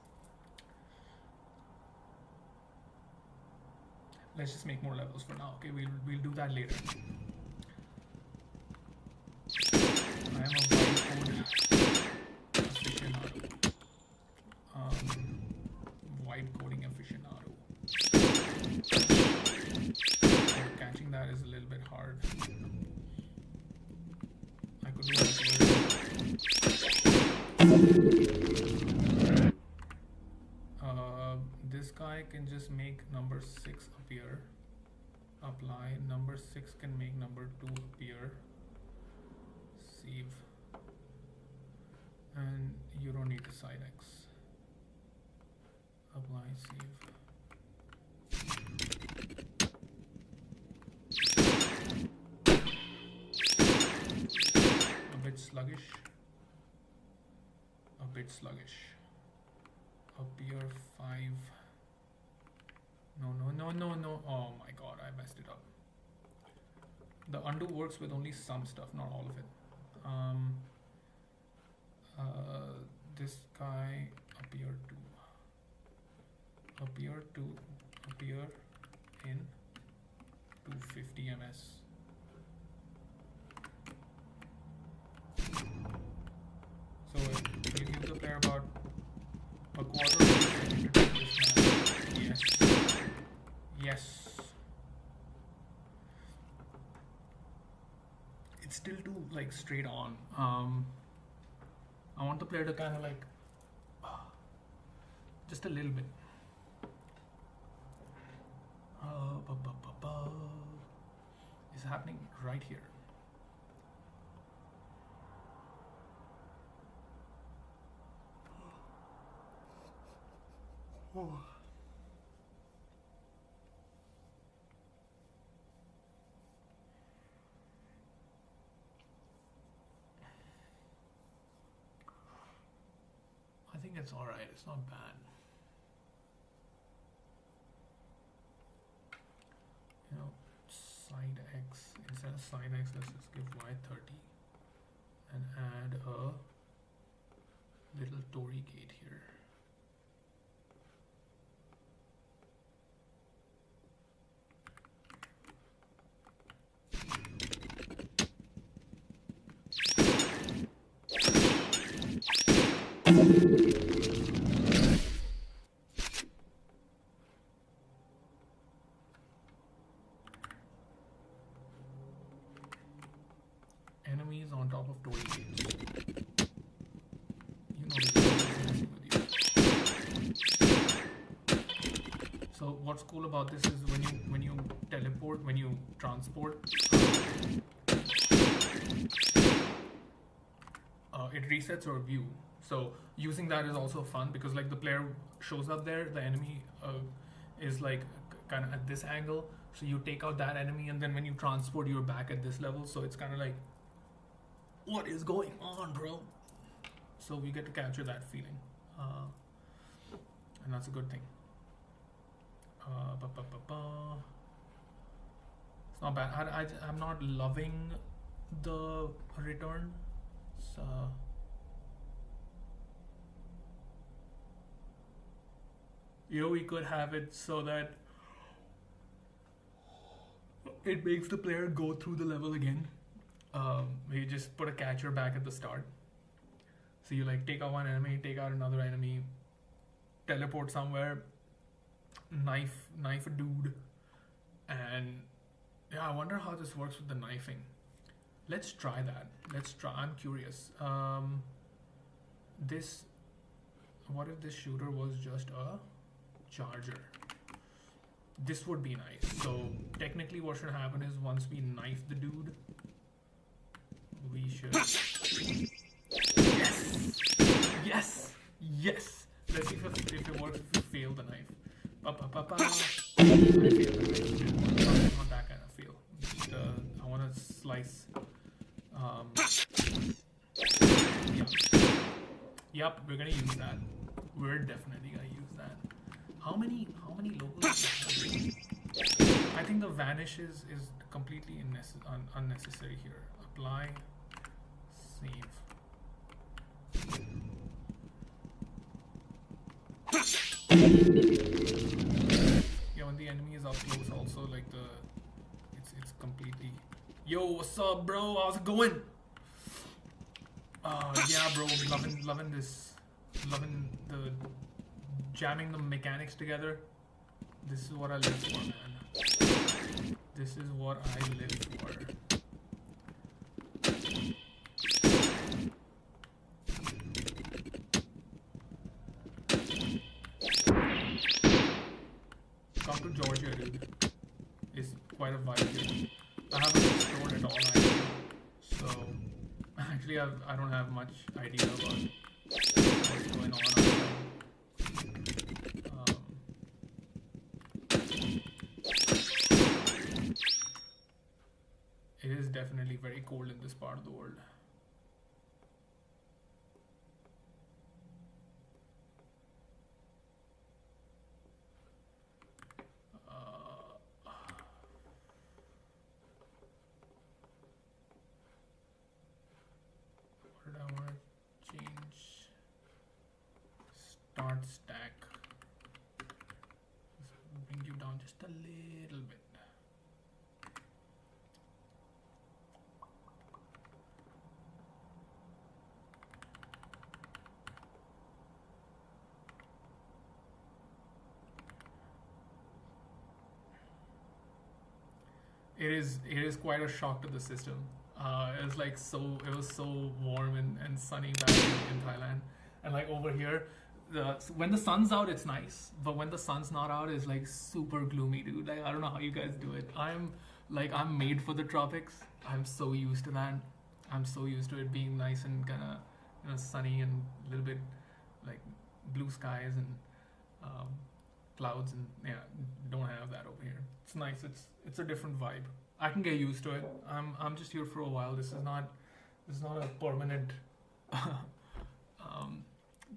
Let's just make more levels for now. Okay, we'll do that later. I am a whiteboard aficionado. Vibe coding aficionado. Catching that is a little bit hard. I could do this guy can just make number 6 appear. Apply. Number 6 can make number 2 appear. Save. And you don't need the side X. Apply, save. A bit sluggish. Appear 5. No. Oh my god, I messed it up. The undo works with only some stuff, not all of it. This guy appear in 250 ms. So it will give the player about a quarter of a second to do this now. Yes. It's still too like straight on. I want the player to kind of like just a little bit. It's happening right here. I think it's all right. It's not bad. You know, side X, instead of side X, let's just give Y 30 and add a little Tory gate here. Enemies on top of Tory gates. You know, messing with you. So what's cool about this is when you teleport, when you transport, it resets your view. So using that is also fun because like the player shows up there, the enemy is like kind of at this angle. So you take out that enemy, and then when you transport, you're back at this level. So it's kind of like, what is going on, bro? So we get to capture that feeling, and that's a good thing. It's not bad. I'm not loving the return. So we could have it so that it makes the player go through the level again. You just put a catcher back at the start. So you like take out one enemy, take out another enemy, teleport somewhere, knife a dude, and yeah, I wonder how this works with the knifing. Let's try that. I'm curious. What if this shooter was just a charger? This would be nice. So technically what should happen is once we knife the dude, we should... Yes! Let's see if it works if we fail the knife. I failed the knife. Not that kind of fail. I want to slice. Yep, we're gonna use that. We're definitely gonna use that. How many logos? I think the vanish is completely unnecessary here. Apply, save. Yeah, when the enemy is up close, also like it's completely. Yo, what's up, bro? How's it going? Yeah, bro, loving this, loving the jamming the mechanics together. This is what I live for, man. This is what I live for. Come to Georgia, dude. It's quite a vibe here. I haven't explored it all actually, so actually I don't have much idea about what's going on outside. It is definitely very cold in this part of the world. What did I want to change? Start stack. Let's bring you down just a little bit. It is quite a shock to the system. It was like it was so warm and sunny back in Thailand, and like over here, when the sun's out, it's nice, but when the sun's not out, it's like super gloomy, dude. Like I don't know how you guys do it. I'm made for the tropics. I'm so used to that. I'm so used to it being nice and kind of sunny and a little bit like blue skies and clouds, and yeah, don't have that over here. It's nice. It's a different vibe. I can get used to it. I'm just here for a while. This is not a permanent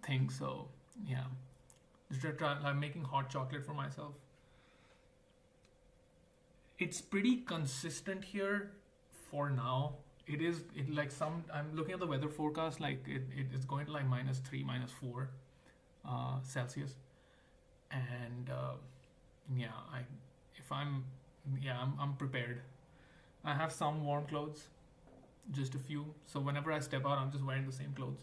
thing. So yeah, just try. I'm making hot chocolate for myself. It's pretty consistent here for now. It like I'm looking at the weather forecast. Like it is going to like -3, -4 Celsius, and I'm prepared. I have some warm clothes, just a few. So whenever I step out, I'm just wearing the same clothes.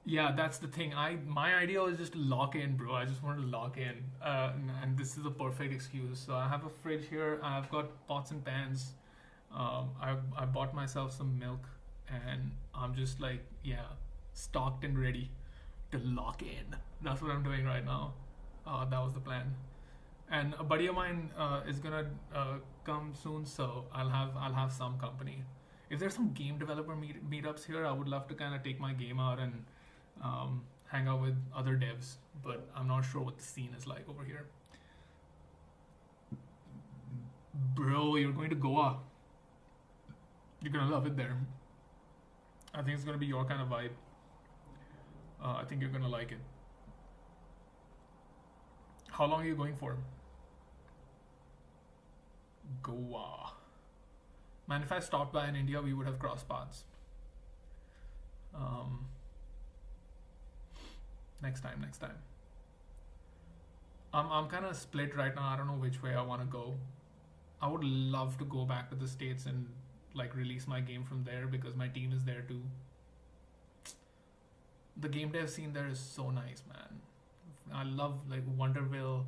Yeah, that's the thing. My idea was just to lock in, bro. I just wanted to lock in, and this is a perfect excuse. So I have a fridge here. I've got pots and pans. I bought myself some milk, and I'm just like stocked and ready to lock in. That's what I'm doing right now. That was the plan. And a buddy of mine is gonna come soon, so I'll have some company. If there's some game developer meetups here, I would love to kind of take my game out and hang out with other devs. But I'm not sure what the scene is like over here. Bro, you're going to Goa. You're gonna love it there. I think it's gonna be your kind of vibe. I think you're gonna like it. How long are you going for? Goa. Man, if I stopped by in India, we would have crossed paths. Um, next time. I'm kind of split right now. I don't know which way I want to go. I would love to go back to the States and like release my game from there because my team is there too. The game dev scene there is so nice, man. I love like Wonderville,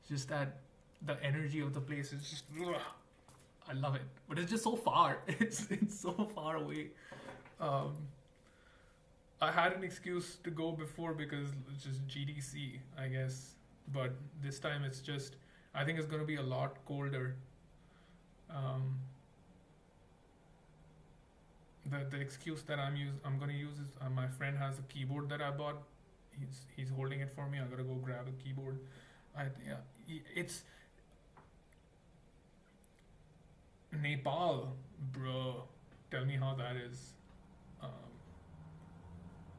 just that the energy of the place is just I love it. But it's just so far. It's so far away. I had an excuse to go before because it's just GDC, I guess. But this time it's just I think it's gonna be a lot colder. The excuse that I'm gonna use is my friend has a keyboard that I bought. He's holding it for me. I gotta go grab a keyboard. It's Nepal, bro. Tell me how that is.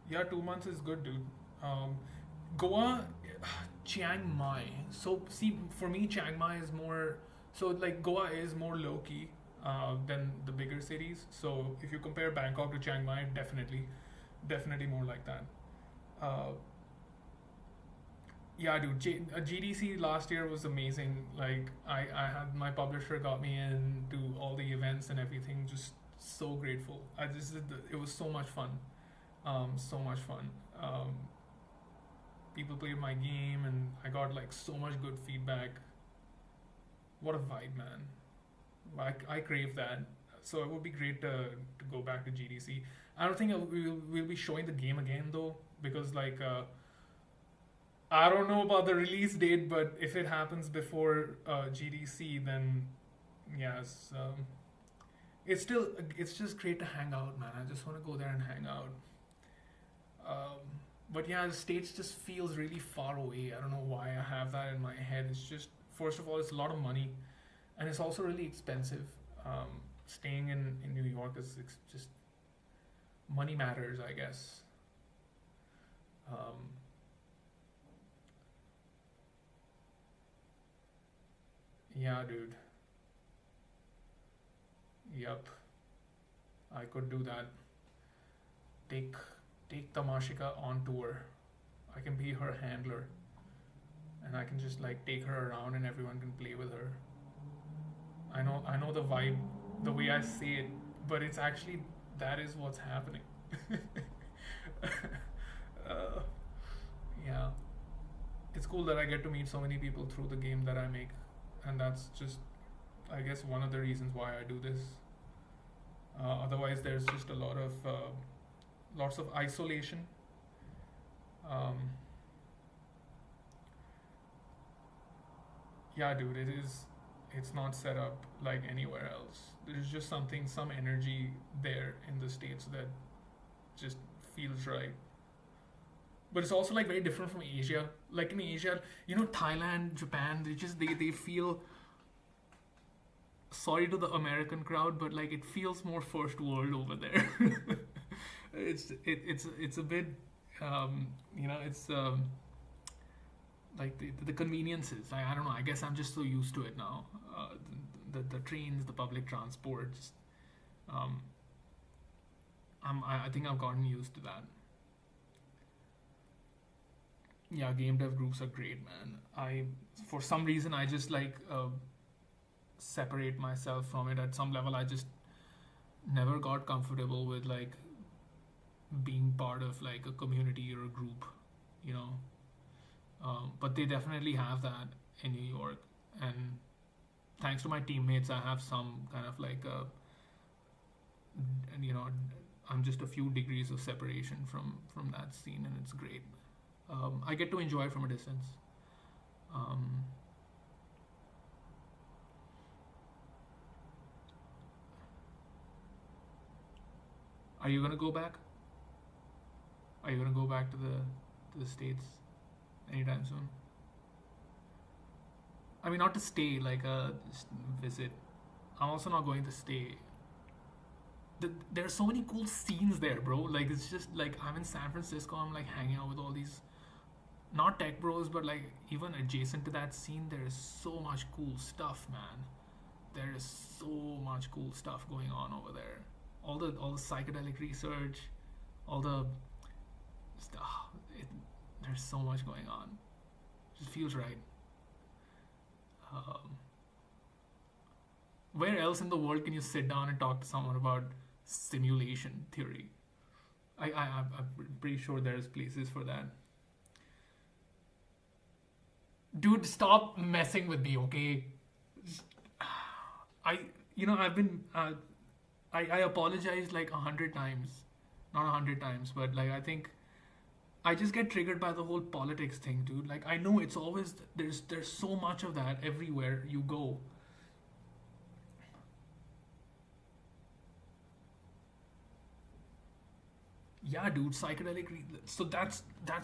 Yeah, 2 months is good, dude. Goa, Chiang Mai. So see, for me, Chiang Mai is more. So like Goa is more low key than the bigger cities. So if you compare Bangkok to Chiang Mai, definitely more like that. Yeah, dude. GDC last year was amazing. Like I had my publisher got me in to all the events and everything. Just so grateful. It was so much fun. So much fun. People played my game and I got like so much good feedback. What a vibe, man. I crave that. So it would be great to go back to GDC. I don't think we'll be showing the game again though, because like I don't know about the release date, but if it happens before GDC, then yes, it's just great to hang out, man. I just want to go there and hang out. But yeah, the States just feels really far away. I don't know why I have that in my head. It's just, first of all, it's a lot of money, and it's also really expensive. Staying in New York is just money matters, I guess. Yeah, dude. Yep, I could do that. Take take Tamashika on tour. I can be her handler, and I can just like take her around, and everyone can play with her. I know the vibe, the way I say it, but it's actually that is what's happening. uh, yeah, it's cool that I get to meet so many people through the game that I make, and that's just, I guess, one of the reasons why I do this. Otherwise, there's just a lot of lots of isolation. Um, yeah, dude, it's not set up like anywhere else. There's just some energy there in the States that just feels right. But it's also like very different from Asia. Like in Asia, Thailand, Japan, they feel, sorry to the American crowd, but like it feels more first world over there. It's a bit, it's like the conveniences. I don't know. I guess I'm just so used to it now. The trains, the public transport. Just, I think I've gotten used to that. Yeah, game dev groups are great, man. For some reason, I just like separate myself from it at some level. I just never got comfortable with like being part of like a community or a group, you know. But they definitely have that in New York, and thanks to my teammates, I have some kind of like and I'm just a few degrees of separation from that scene, and it's great. I get to enjoy it from a distance. Um, are you gonna go back? Are you gonna go back to the states anytime soon? I mean, not to stay, like just visit. I'm also not going to stay. There are so many cool scenes there, bro. Like it's just like I'm in San Francisco. I'm like hanging out with all these not tech bros, but like even adjacent to that scene, there is so much cool stuff, man. There is so much cool stuff going on over there. All the psychedelic research, all the stuff. There's so much going on. It just feels right. Um, where else in the world can you sit down and talk to someone about simulation theory? I'm pretty sure there's places for that. Dude, stop messing with me, okay? I, I've been, I apologize like 100 times, not 100 times, but like I think I just get triggered by the whole politics thing, dude. Like I know it's always there's so much of that everywhere you go. Yeah, dude, so that's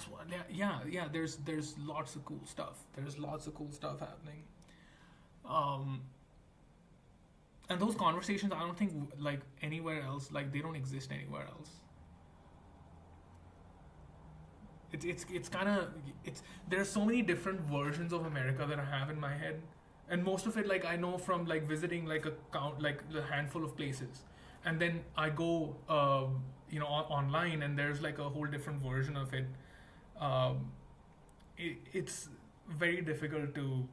what. Yeah. There's lots of cool stuff. There's lots of cool stuff happening. Um, and those conversations, I don't think like anywhere else. Like they don't exist anywhere else. It's kind of it's there's so many different versions of America that I have in my head, and most of it like I know from like visiting like a count like a handful of places, and then I go online and there's like a whole different version of it. Um, it's very difficult to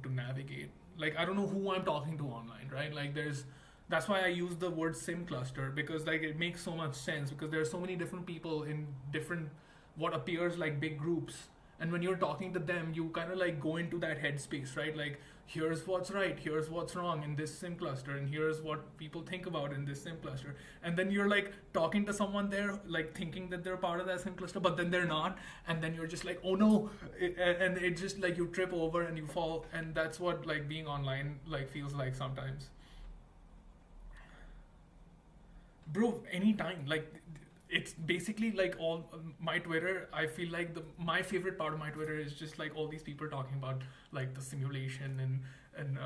navigate. Like I don't know who I'm talking to online, right? Like there's that's why I use the word sim cluster because like it makes so much sense because there's so many different people in different what appears like big groups, and when you're talking to them you kind of like go into that headspace, right? Like here's what's right, here's what's wrong in this sim cluster, and here's what people think about in this sim cluster, and then you're like talking to someone there like thinking that they're part of that sim cluster but then they're not, and then you're just like oh no, and it just like you trip over and you fall, and that's what like being online like feels like sometimes, bro. Anytime like it's basically like all my Twitter. I feel like the my favorite part of my Twitter is just like all these people talking about like the simulation and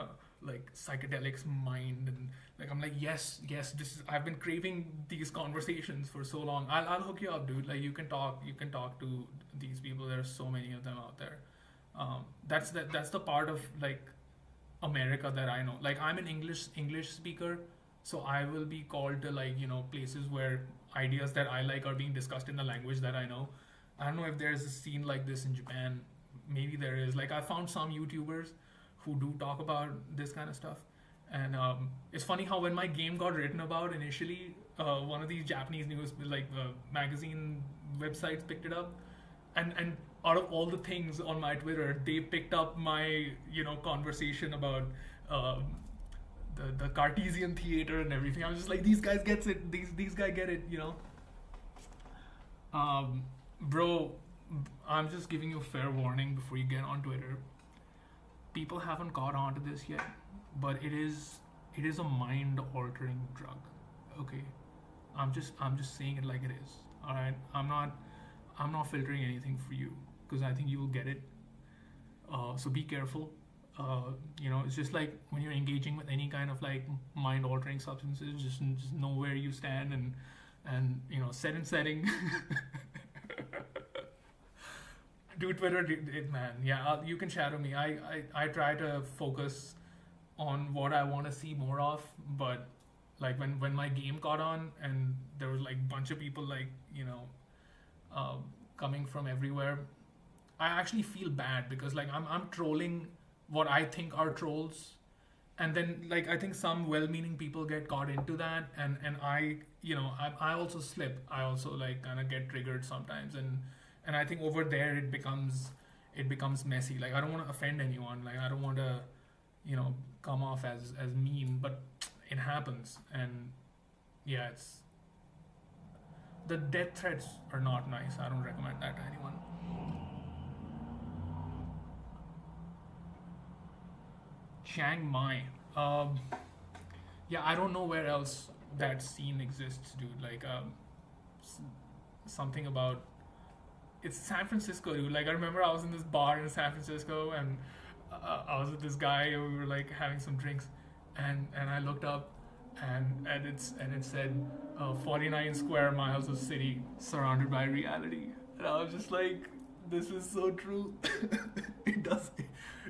like psychedelics mind, and like I'm like yes this is I've been craving these conversations for so long. I'll hook you up, dude. Like you can talk to these people. There are so many of them out there. That's the part of like America that I know. Like I'm an English speaker, so I will be called to like places where ideas that I like are being discussed in the language that I know. I don't know if there's a scene like this in Japan. Maybe there is. Like I found some YouTubers who do talk about this kind of stuff, and it's funny how when my game got written about initially, one of these Japanese news like magazine websites picked it up, and out of all the things on my Twitter, they picked up my conversation about um, the Cartesian theater and everything. I was just like, these guys gets it. These guys get it. Bro, I'm just giving you a fair warning before you get on Twitter. People haven't caught on to this yet, but it is a mind altering drug. Okay, I'm just saying it like it is. All right, I'm not filtering anything for you because I think you will get it. So be careful. It's just like when you're engaging with any kind of like mind altering substances, just know where you stand and set and setting. Do Twitter, man. Yeah, you can shadow me. I try to focus on what I want to see more of, but like when my game caught on and there was like a bunch of people like uh, coming from everywhere, I actually feel bad because like I'm trolling what I think are trolls, and then like I think some well-meaning people get caught into that, and I also slip. I also like kind of get triggered sometimes, and I think over there it becomes messy. Like I don't want to offend anyone. Like I don't want to come off as mean, but it happens, and yeah, it's the death threats are not nice. I don't recommend that to anyone. Chiang Mai. Um, yeah, I don't know where else that scene exists, dude. Like, s- something about it's San Francisco, dude. Like, I remember I was in this bar in San Francisco, and I was with this guy, and we were like having some drinks, and I looked up, and it said 49 square miles of city surrounded by reality, and I was just like, this is so true. It does.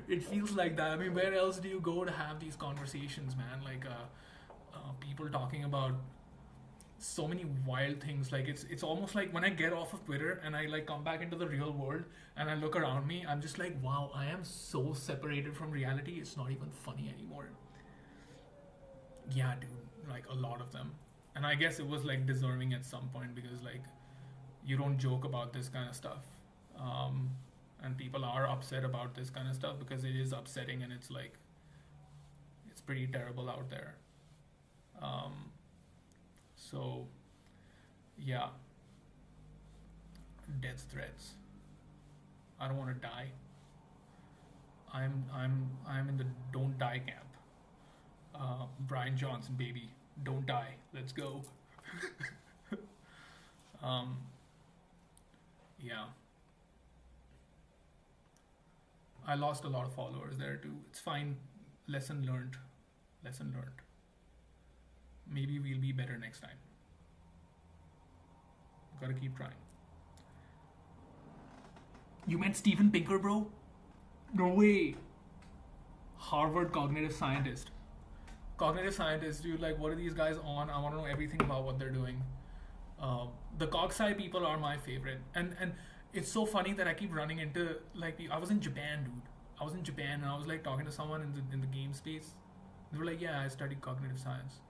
It feels like that. I mean, where else do you go to have these conversations, man? Like, people talking about so many wild things. Like, it's almost like when I get off of Twitter and I like come back into the real world and I look around me, I'm just like, wow, I am so separated from reality. It's not even funny anymore. Yeah, dude, like a lot of them. And I guess it was like deserving at some point because like you don't joke about this kind of stuff. Um, and people are upset about this kind of stuff because it is upsetting and it's like it's pretty terrible out there. Um, so yeah, death threats. I don't want to die. I'm in the don't die camp. Brian Johnson, baby, don't die. Let's go. um, yeah, I lost a lot of followers there too. It's fine. Lesson learned. Lesson learned. Maybe we'll be better next time. Gotta keep trying. You met Steven Pinker, bro? No way. Harvard cognitive scientist. Cognitive scientists, dude, like, what are these guys on? I want to know everything about what they're doing. The cog sci people are my favorite, and it's so funny that I keep running into like I was in Japan, dude. I was in Japan and I was like talking to someone in the game space. They were like, "Yeah, I studied cognitive science."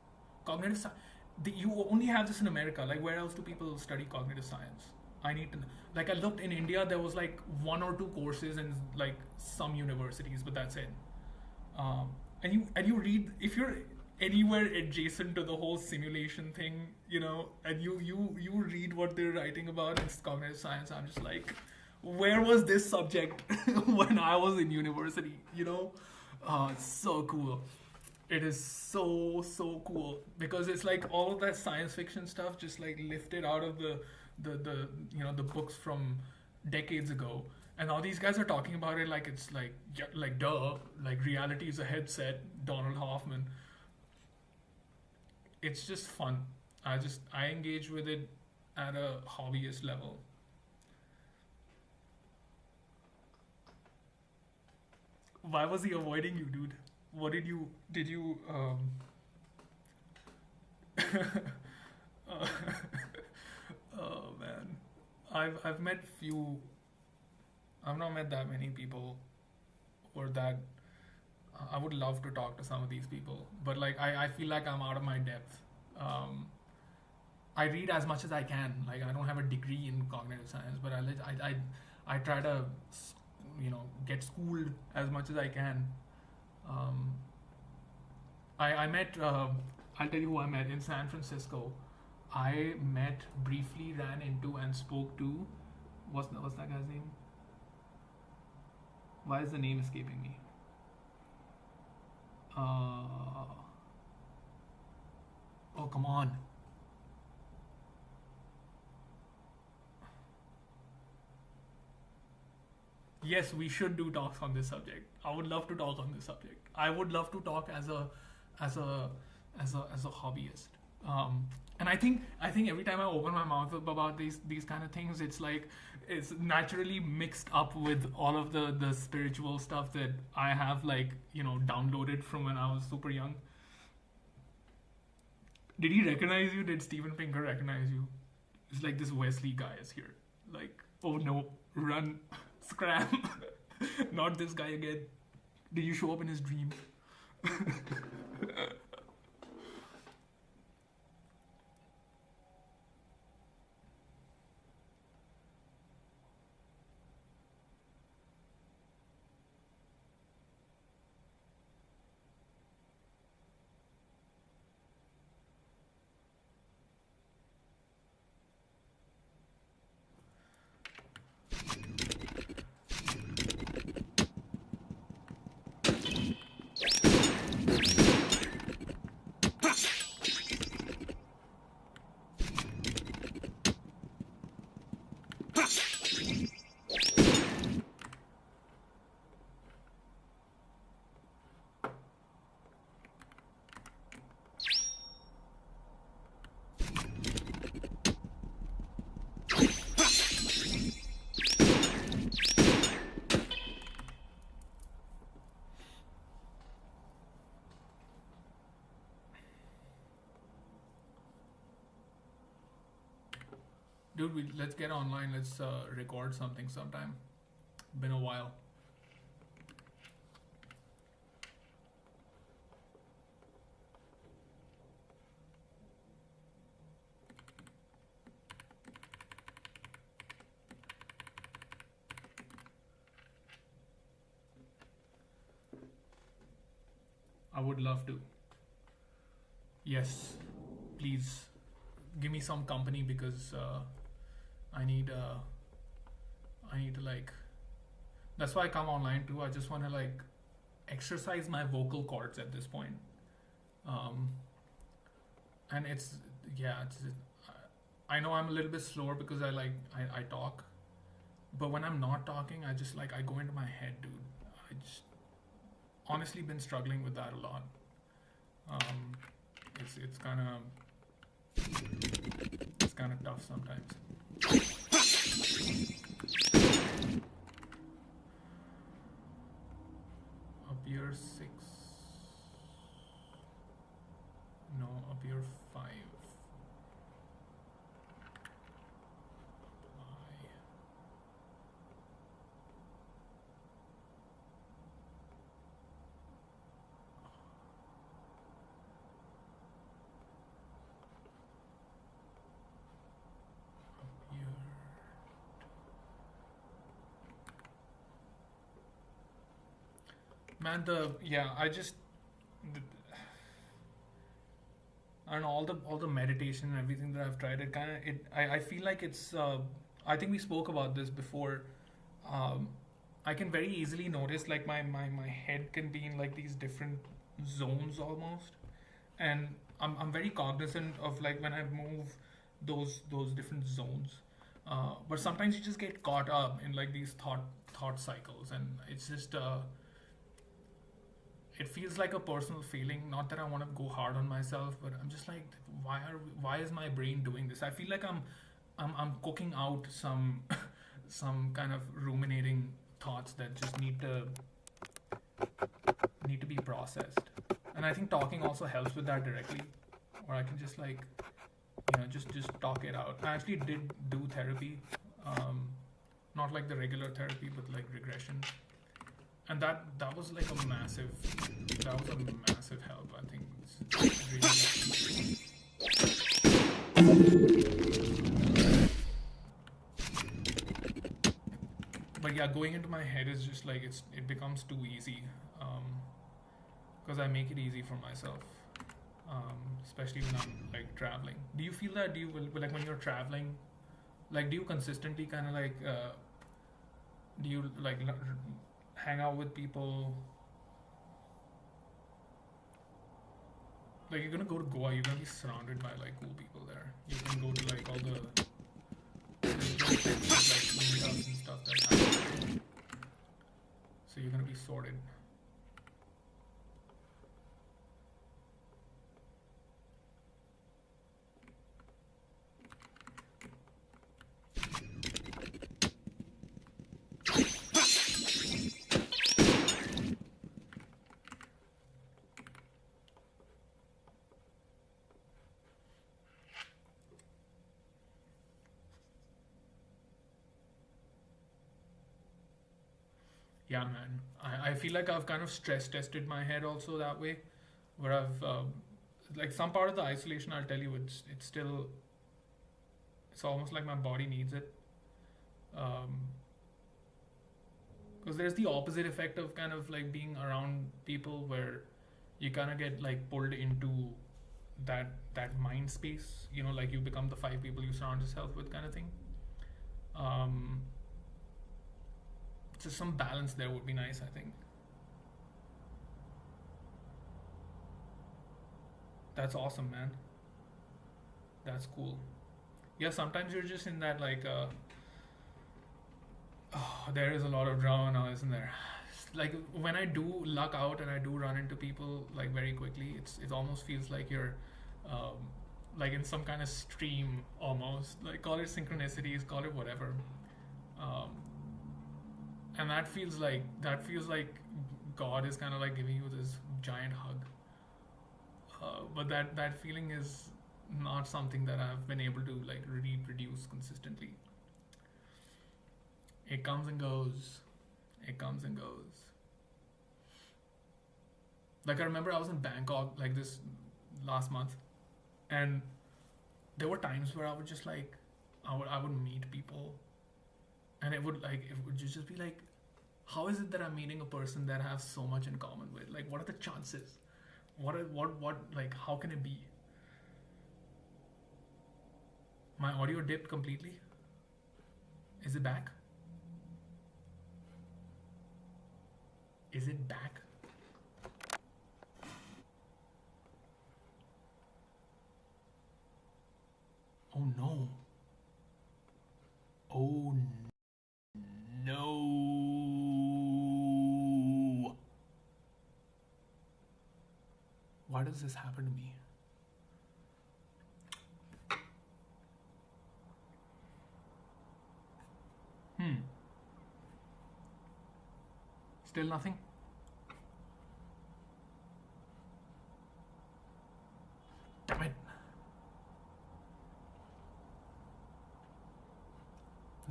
Cognitive science. You only have this in America. Like, where else do people study cognitive science? I need to know. Like, I looked in India. There was like one or two courses in like some universities, but that's it. And you read if you're anywhere adjacent to the whole simulation thing, and you read what they're writing about in cognitive science. I'm just like, where was this subject when I was in university? It's so cool. It is so cool because it's like all of that science fiction stuff just like lifted out of the books from decades ago, and all these guys are talking about it like it's like, yeah, like duh, like reality is a headset. Donald Hoffman. It's just fun. I engage with it at a hobbyist level. Why was he avoiding you, dude? What did you uh, oh man, I've met few. I've not met that many people, or that I would love to talk to some of these people, but like I feel like I'm out of my depth. Um, I read as much as I can. Like, I don't have a degree in cognitive science, but I try to get schooled as much as I can. Um, I met I'll tell you who I met in San Francisco. I met, briefly ran into, and spoke to, what's that guy's name? Why is the name escaping me? Oh, come on. Yes, we should do talks on this subject. I would love to talk on this subject. I would love to talk as a as a hobbyist. And I think every time I open my mouth about these kind of things, it's like it's naturally mixed up with all of the spiritual stuff that I have, like, downloaded from when I was super young. Did he recognize you? Did Steven Pinker recognize you? It's like, this Wesley guy is here. Like, oh no, run, scram. Not this guy again. Did you show up in his dream? Dude, let's get online. Let's record something sometime. Been a while. I would love to. Yes, please give me some company because I need I need to like. That's why I come online too. I just want to like exercise my vocal cords at this point. Um, and it's yeah, I know I'm a little bit slower because I talk, but when I'm not talking, I just like I go into my head, dude. I just honestly been struggling with that a lot. Um, it's kind of tough sometimes. Up here 6. No, up here 5. Apply. Up here. Man, I don't know, all the meditation and everything that I've tried. I feel like it's. I think we spoke about this before. Um, I can very easily notice like my head can be in like these different zones almost, and I'm very cognizant of like when I move those different zones. But sometimes you just get caught up in like these thought cycles, and it's just it feels like a personal feeling. Not that I want to go hard on myself, but I'm just like, why is my brain doing this? I feel like I'm cooking out some some kind of ruminating thoughts that just need to be processed. And I think talking also helps with that directly, or I can just like just talk it out. I actually did do therapy, not like the regular therapy, but like regression, and that was like a massive help. I think it's really. But yeah, going into my head is just like it becomes too easy, because I make it easy for myself, especially when I'm like traveling. Do you feel that? Do you like when you're traveling, like do you consistently kind of like do you like hang out with people? Like you're gonna go to Goa, you're gonna be surrounded by like cool people there. You can go to like all the like meetups and stuff that happen. So you're gonna be sorted. Yeah, man. I feel like I've kind of stress tested my head also that way, where I've like some part of the isolation. I'll tell you, it's still it's almost like my body needs it. Because there's the opposite effect of kind of like being around people where you kind of get like pulled into that mind space. Like you become the 5 people you surround yourself with, kind of thing. Um, just some balance there would be nice, I think. That's awesome, man. That's cool. Yeah, sometimes you're just in that like oh, there is a lot of drama now, isn't there? Like when I do luck out and I do run into people like very quickly, it almost feels like you're um, like in some kind of stream almost. Like call it synchronicities, call it whatever. Um, and that feels like God is kind of like giving you this giant hug. But that feeling is not something that I've been able to like reproduce consistently. It comes and goes. It comes and goes. Like I remember I was in Bangkok like this last month, and there were times where I would just like I would meet people, and it would just be like, how is it that I'm meeting a person that I have so much in common with? Like, what are the chances? What like how can it be? My audio dipped completely. Is it back? Is it back? Oh no. Oh no. Why does this happen to me? Hmm. Still nothing? Damn it.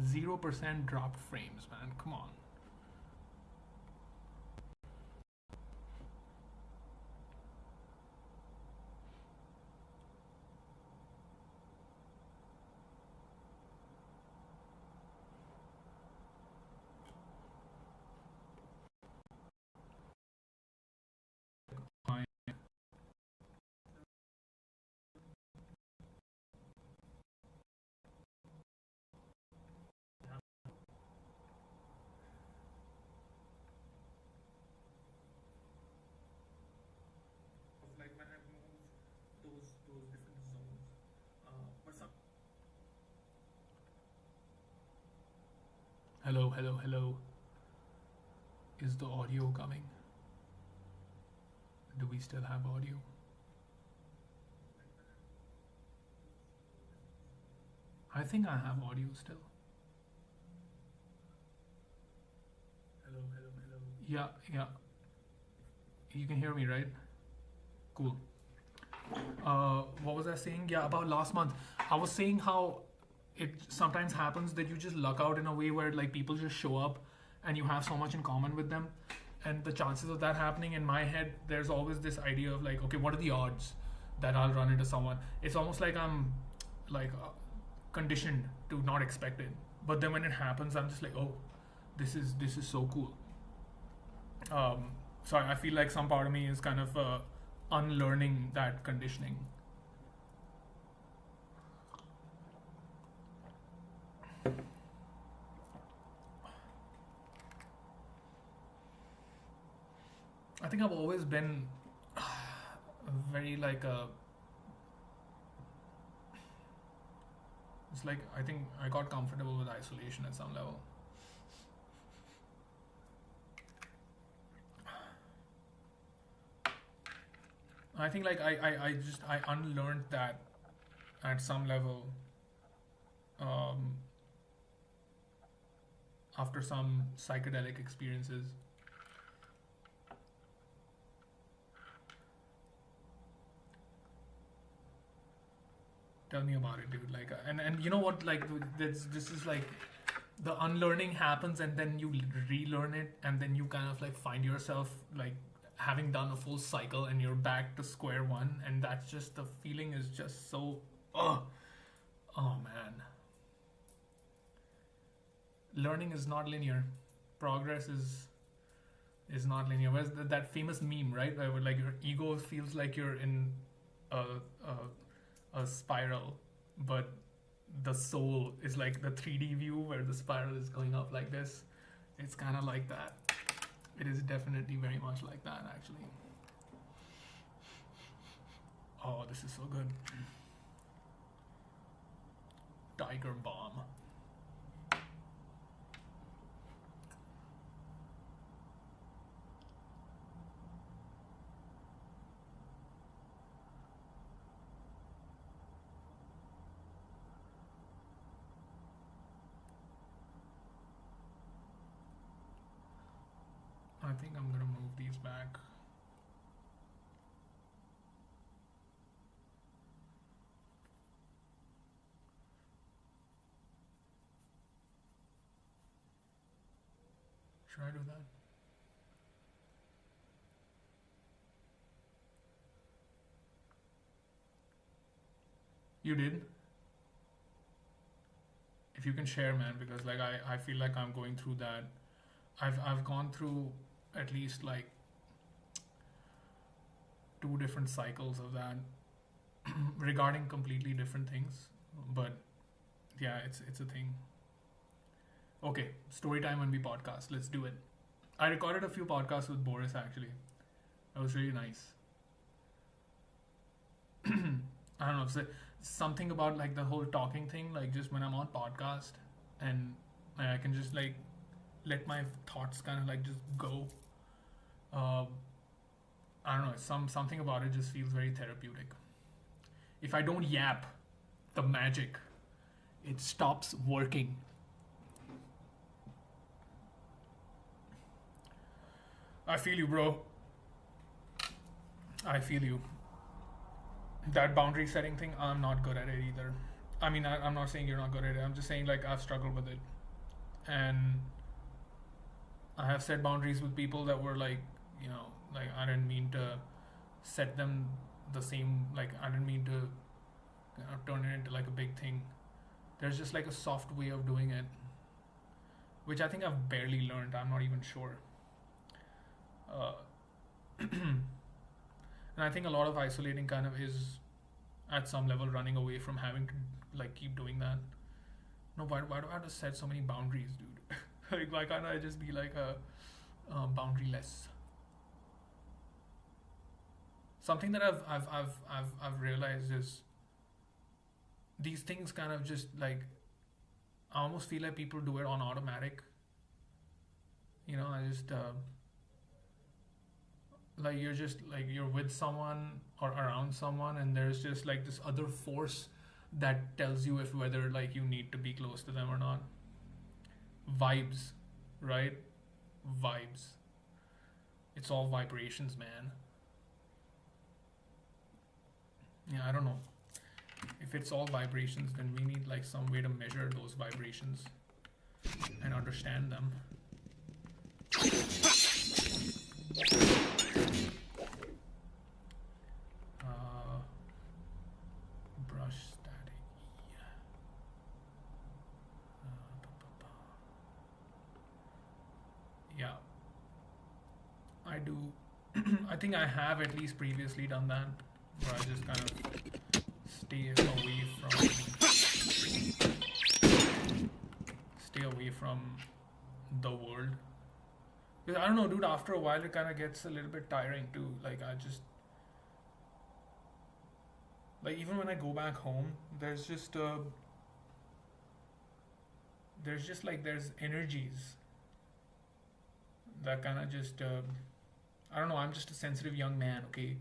0% dropped frames, man. Come on. Like when I move those different zones. But some Hello, hello, hello. Is the audio coming? Do we still have audio? I think I have audio still. Hello, hello, hello. Yeah, yeah. You can hear me, right? Cool. What was I saying? Yeah, about last month. I was saying how it sometimes happens that you just luck out in a way where like people just show up and you have so much in common with them. And the chances of that happening in my head, there's always this idea of like, okay, what are the odds that I'll run into someone? It's almost like I'm like conditioned to not expect it. But then when it happens, I'm just like, oh, this is so cool. So I feel like some part of me is kind of unlearning that conditioning. I think I've always been very like a. It's like I think I got comfortable with isolation at some level. I think like I unlearned that at some level um, after some psychedelic experiences. Tell me about it, dude. Like, and you know what? Like, this is like the unlearning happens, and then you relearn it, and then you kind of like find yourself like having done a full cycle, and you're back to square one, and that's just the feeling is just so. Oh man. Learning is not linear. Progress is not linear. Where's that famous meme, right? Where like your ego feels like you're in a, a spiral, but the soul is like the 3D view where the spiral is going up like this. It's kind of like that. It is definitely very much like that, actually. Oh, this is so good. Tiger Bomb. I think I'm gonna move these back. Should I do that? You did? If you can share, man, because like I feel like I'm going through that. I've gone through at least like two different cycles of that regarding completely different things. But yeah, it's a thing. Okay, story time when we podcast. Let's do it. I recorded a few podcasts with Boris actually. That was really nice. I don't know. Something about like the whole talking thing. Like just when I'm on podcast and like, I can just like let my thoughts kind of like just go. Uh, I don't know. Something about it just feels very therapeutic. If I don't yap, the magic, it stops working. I feel you, bro. I feel you. That boundary setting thing, I'm not good at it either. I mean, I'm not saying you're not good at it. I'm just saying like I've struggled with it, and I have set boundaries with people that were like, like I didn't mean to set them the same. Like I didn't mean to turn it into like a big thing. There's just like a soft way of doing it, which I think I've barely learned. I'm not even sure. And I think a lot of isolating kind of is at some level running away from having to like keep doing that. No, why do I have to set so many boundaries, dude? Like why can't I just be like a boundaryless? Something that I've realized is these things kind of just like I almost feel like people do it on automatic. I just like you're with someone or around someone and there's just like this other force that tells you if whether like you need to be close to them or not. Vibes, right? Vibes. It's all vibrations, man. Yeah, I don't know. If it's all vibrations, then we need like some way to measure those vibrations and understand them. Brush static. Yeah, I do. I think I have at least previously done that, where I just kind of stay away from the world. Because I don't know, dude. After a while, it kind of gets a little bit tiring too. Like I just like even when I go back home, there's just there's energies that kind of just I don't know. I'm just a sensitive young man, okay.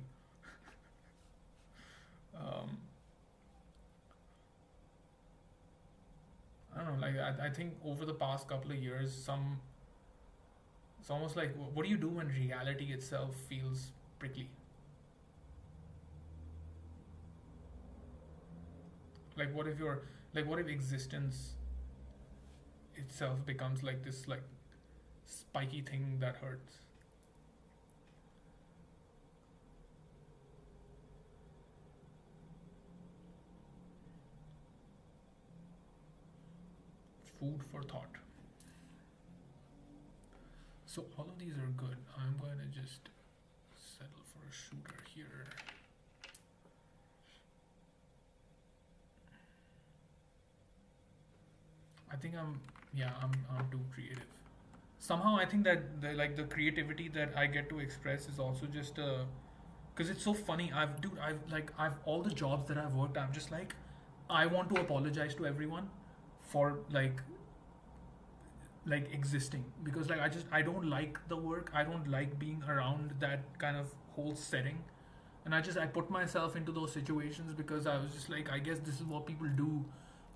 um, I don't know. Like I think over the past couple of years, it's almost like what do you do when reality itself feels prickly? Like what if existence itself becomes like this like spiky thing that hurts? Food for thought. So all of these are good. I'm going to just settle for a shooter here. I think I'm too creative. Somehow I think that the creativity that I get to express is also just because it's so funny. I've all the jobs that I've worked. I'm just like I want to apologize to everyone for like existing because like I don't like the work. I don't like being around that kind of whole setting, and I put myself into those situations because I was just like I guess this is what people do,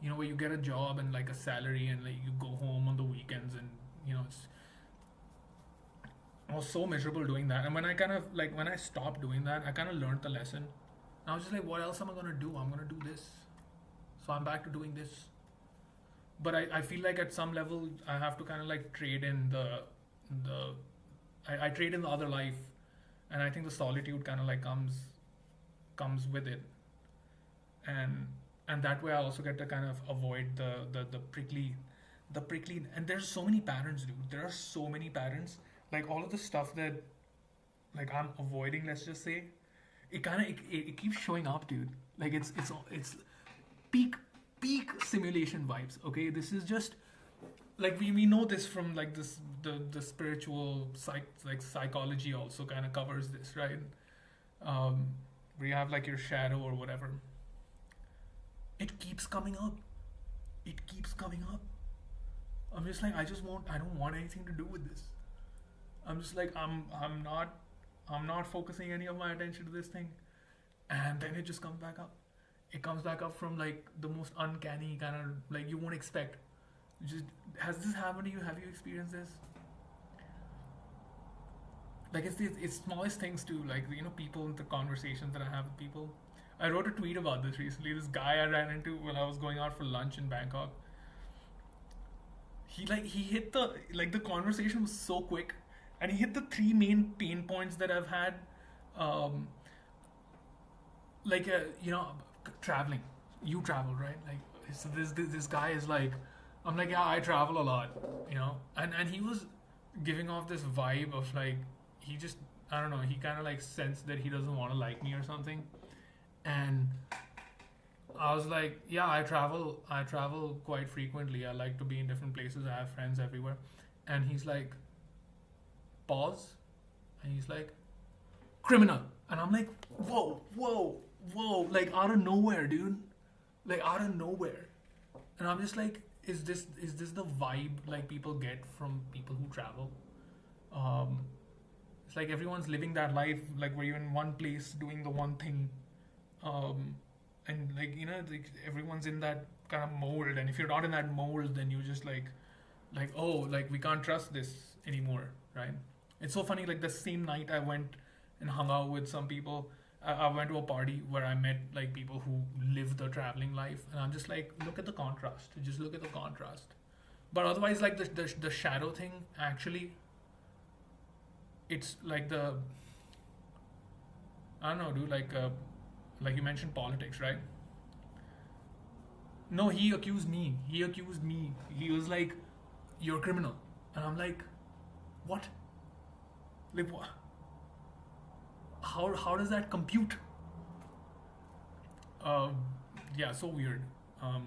where you get a job and like a salary and like you go home on the weekends and it's I was so miserable doing that. And when I kind of like when I stopped doing that, I kind of learned the lesson. And I was just like, what else am I gonna do? I'm gonna do this. So I'm back to doing this. But I feel like at some level I have to kind of like trade in the I trade in the other life, and I think the solitude kind of like comes with it, and that way I also get to kind of avoid the prickly, and there's so many patterns, dude. There are so many patterns, like all of the stuff that like I'm avoiding, let's just say, it kind of it keeps showing up, dude. Like it's peak simulation vibes. Okay, this is just like we know this from like this the spiritual psychology also kind of covers this, right? um where you have like your shadow or whatever. It keeps coming up. It keeps coming up. I'm just like, I don't want anything to do with this. I'm just like, I'm not focusing any of my attention to this thing. And then it just comes back up. It comes back up from like the most uncanny kind of like you won't expect. Just has this happened to you? Have you experienced this? Like it's smallest things too. Like people, the conversations that I have with people. I wrote a tweet about this recently. This guy I ran into when I was going out for lunch in Bangkok. He hit the conversation was so quick, and he hit the three main pain points that I've had. Um, like traveling. You travel, right? Like so this guy is like, I'm like, yeah, I travel a lot, and he was giving off this vibe of like he just, I don't know, he kind of like sensed that he doesn't want to like me or something. And I was like, yeah, I travel quite frequently. I like to be in different places. I have friends everywhere. And he's like, pause, and he's like, criminal. And I'm like, whoa, like out of nowhere, dude, like out of nowhere. And I'm just like, is this the vibe like people get from people who travel? It's like everyone's living that life, like where you're in one place doing the one thing, and like like everyone's in that kind of mold. And if you're not in that mold, then you just like oh, like we can't trust this anymore, right? It's so funny. Like the same night I went and hung out with some people. I went to a party where I met like people who live the traveling life, and I'm just like, look at the contrast. Just look at the contrast. But otherwise, like the shadow thing, actually, it's like I don't know, dude. Like you mentioned politics, right? No, he accused me. He was like, "You're a criminal," and I'm like, "What? Like what? How does that compute?" Yeah, so weird. I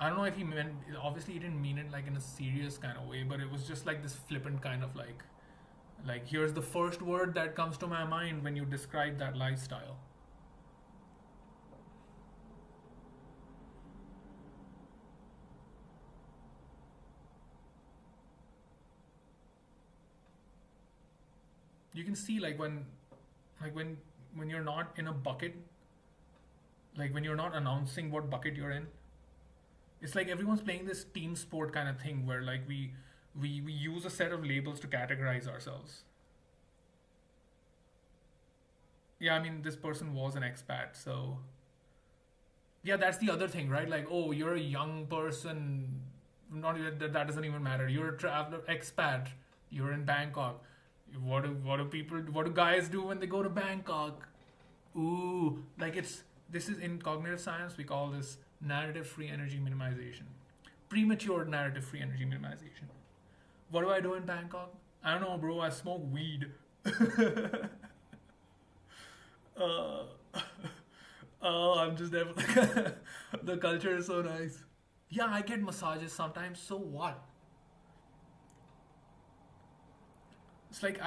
don't know if he meant. Obviously, he didn't mean it like in a serious kind of way, but it was just like this flippant kind of like here's the first word that comes to my mind when you describe that lifestyle. You can see when you're not in a bucket, like when you're not announcing what bucket you're in. It's like everyone's playing this team sport kind of thing where like we use a set of labels to categorize ourselves. Yeah, I mean, this person was an expat, so yeah, that's the other thing, right? Like, oh, you're a young person. Not even that doesn't even matter. You're a traveler, expat. You're in Bangkok. What do guys do when they go to Bangkok? Ooh, like this is in cognitive science, we call this narrative free energy minimization. Premature narrative free energy minimization. What do I do in Bangkok? I don't know, bro. I smoke weed. uh, oh, I'm just never. The culture is so nice. Yeah, I get massages sometimes. So what? It's like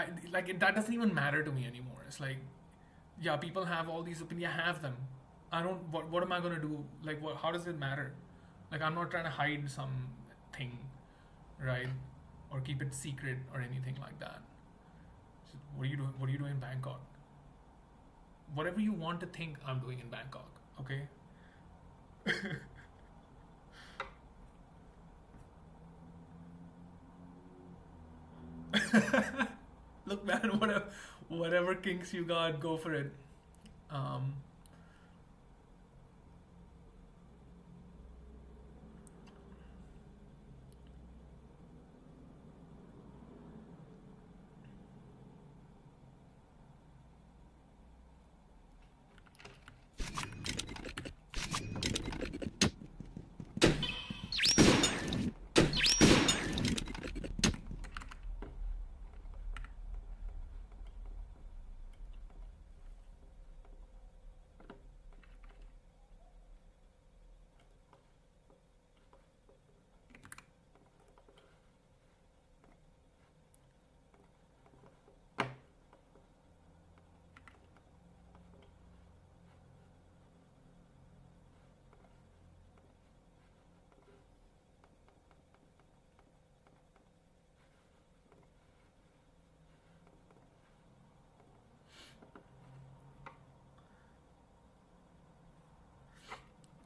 that doesn't even matter to me anymore. It's like, yeah, people have all these opinions. I have them. I don't. What am I gonna do? Like, what? How does it matter? Like, I'm not trying to hide something, right? Or keep it secret or anything like that. So what are you doing? What are you doing in Bangkok? Whatever you want to think, I'm doing in Bangkok. Okay. Look, man, whatever kinks you got, go for it. Um,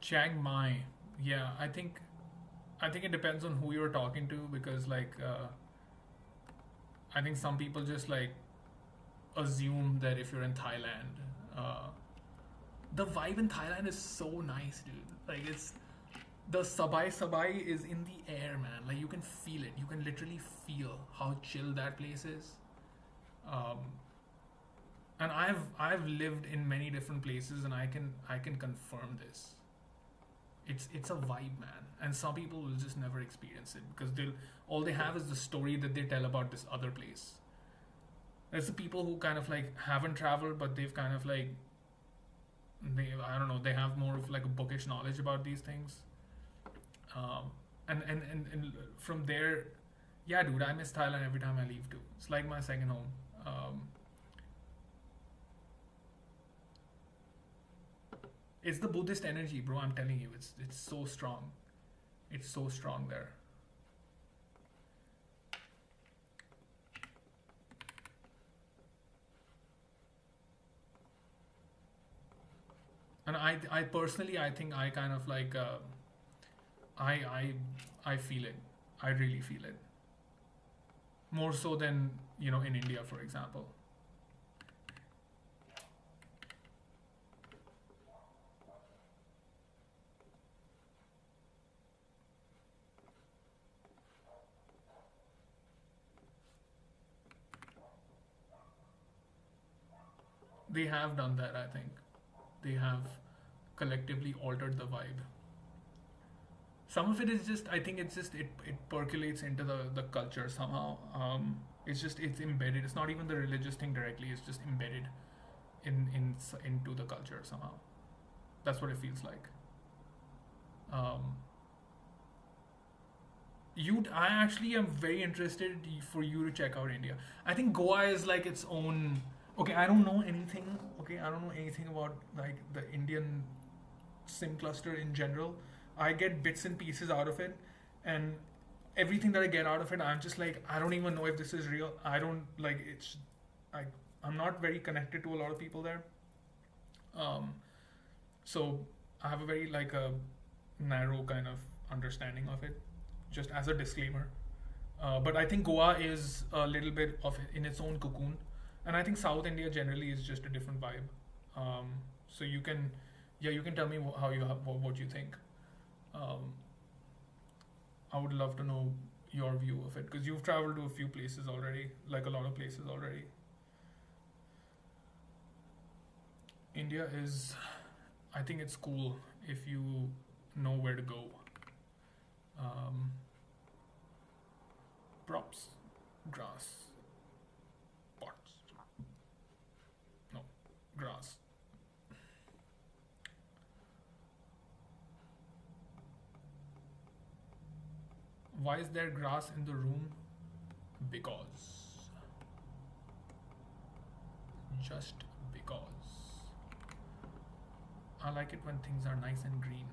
Chiang Mai. Yeah, I think it depends on who you're talking to, because like I think some people just like assume that if you're in Thailand, uh, the vibe in Thailand is so nice, dude. Like it's the sabai sabai is in the air, man. Like you can feel it. You can literally feel how chill that place is. Um, and I've lived in many different places, and I can confirm this. It's a vibe, man. And some people will just never experience it because they'll all they have is the story that they tell about this other place. There's the people who kind of like haven't traveled, but they've kind of like they I don't know, they have more of like a bookish knowledge about these things. And from there, yeah, dude, I miss Thailand every time I leave too. It's like my second home. It's the Buddhist energy, bro. I'm telling you, it's so strong. It's so strong there. And I personally, I think I kind of like, I, I, I feel it. I really feel it more so than in India, for example. They have done that. I think they have collectively altered the vibe. Some of it is just, I think it's just it percolates into the culture somehow. It's embedded. It's not even the religious thing directly. It's just embedded into the culture somehow. That's what it feels like. Um, I actually am very interested for you to check out India. I think Goa is like its own. Okay, I don't know anything. Okay, I don't know anything about like the Indian sim cluster in general. I get bits and pieces out of it, and everything that I get out of it, I'm just like, I don't even know if this is real. I don't like it's. I I'm not very connected to a lot of people there. Um, so I have a very like a narrow kind of understanding of it, just as a disclaimer. But I think Goa is a little bit of in its own cocoon, and I think South India generally is just a different vibe. So you can, yeah, you can tell me how what you think. Um, I would love to know your view of it because you've traveled to a few places already, like a lot of places already. India is, I think it's cool if you know where to go. Um, props, grass, pots, no, grass. Why is there grass in the room? Because. Just because. I like it when things are nice and green.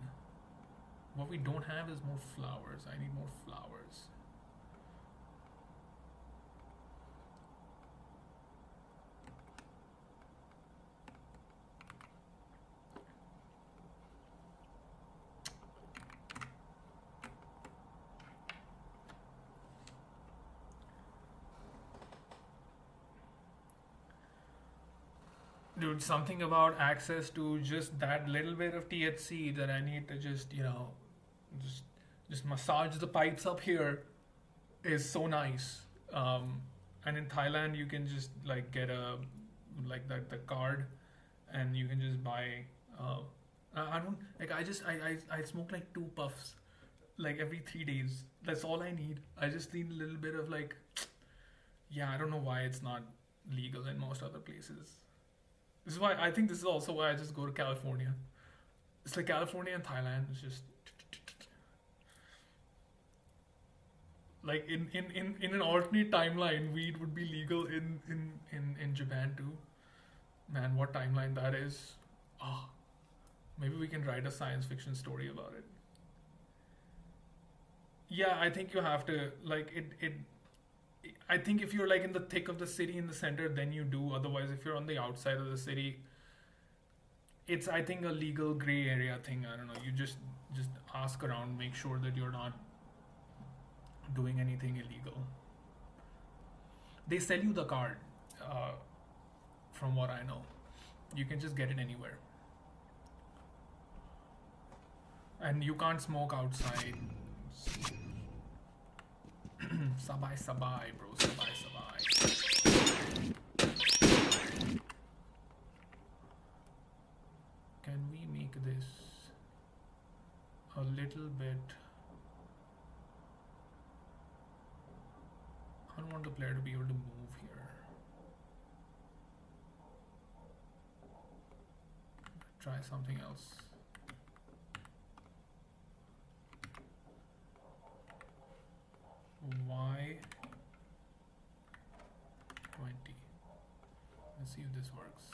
What we don't have is more flowers. I need more flowers. Dude, something about access to just that little bit of THC that I need to just, just just massage the pipes up here is so nice. And in Thailand, you can just like get a like that the card, and you can just buy. I don't like. I smoke like 2 puffs, like every 3 days. That's all I need. I just need a little bit of like. Yeah, I don't know why it's not legal in most other places. This is why I think this is also why I just go to California. It's like California and Thailand. It's just like in an alternate timeline, weed would be legal in Japan too. Man, what timeline that is. Oh, maybe we can write a science fiction story about it. Yeah, I think you have to like it. I think if you're like in the thick of the city in the center, then you do. Otherwise, if you're on the outside of the city, It's, I think, a legal gray area thing. I don't know. You just ask around, make sure that you're not doing anything illegal. They sell you the card, uh, from what I know. You can just get it anywhere, and you can't smoke outside. Sabai sabai, bro. Sabai sabai. Can we make this a little bit? I don't want the player to be able to move here. Try something else. Y 20. Let's see if this works.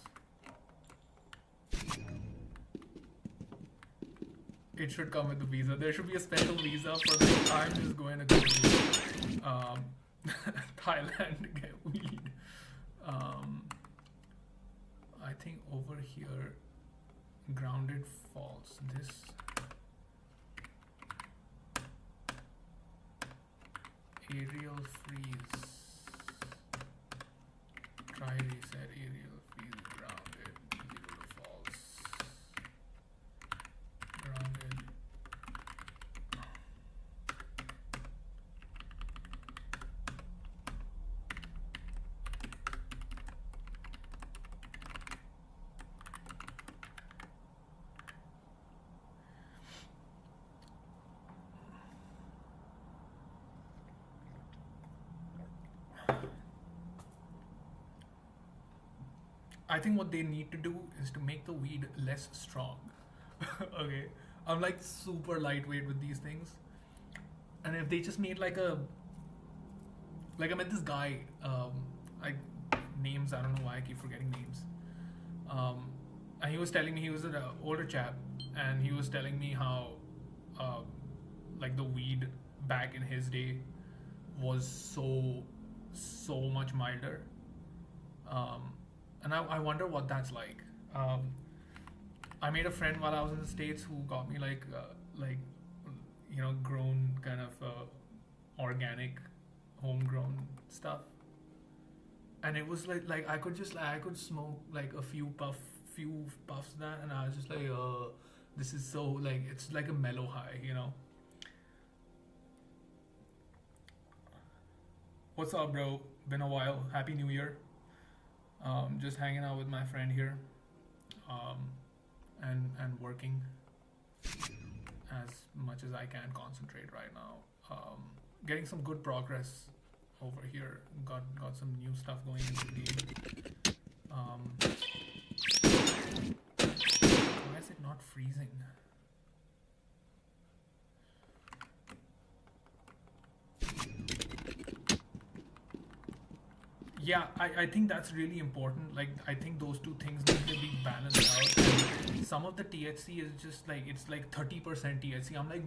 It should come with the visa. There should be a special visa for this. I'm just going to go to Thailand to get weed. I think over here, grounded false. This. Aerial freeze. Try reset. Aerial freeze. Grounded. 0 to false. Grounded. I think what they need to do is to make the weed less strong. Okay, I'm like super lightweight with these things, and if they just made like I met this guy. I names, I don't know why I keep forgetting names. And he was telling me, he was an older chap, and he was telling me how like the weed back in his day was so much milder. And I wonder what that's like. I made a friend while I was in the States who got me like grown kind of organic, homegrown stuff, and it was like I could smoke like a few puffs of that, and I was just like, this is so, like, it's like a mellow high, you know. What's up, bro? Been a while. Happy New Year. Just hanging out with my friend here, and working as much as I can concentrate right now. Getting some good progress over here. Got some new stuff going into the game. Why is it not freezing? Yeah, I think that's really important. Like, I think those two things need to be balanced out. And some of the THC is just like, it's like 30% THC. I'm like,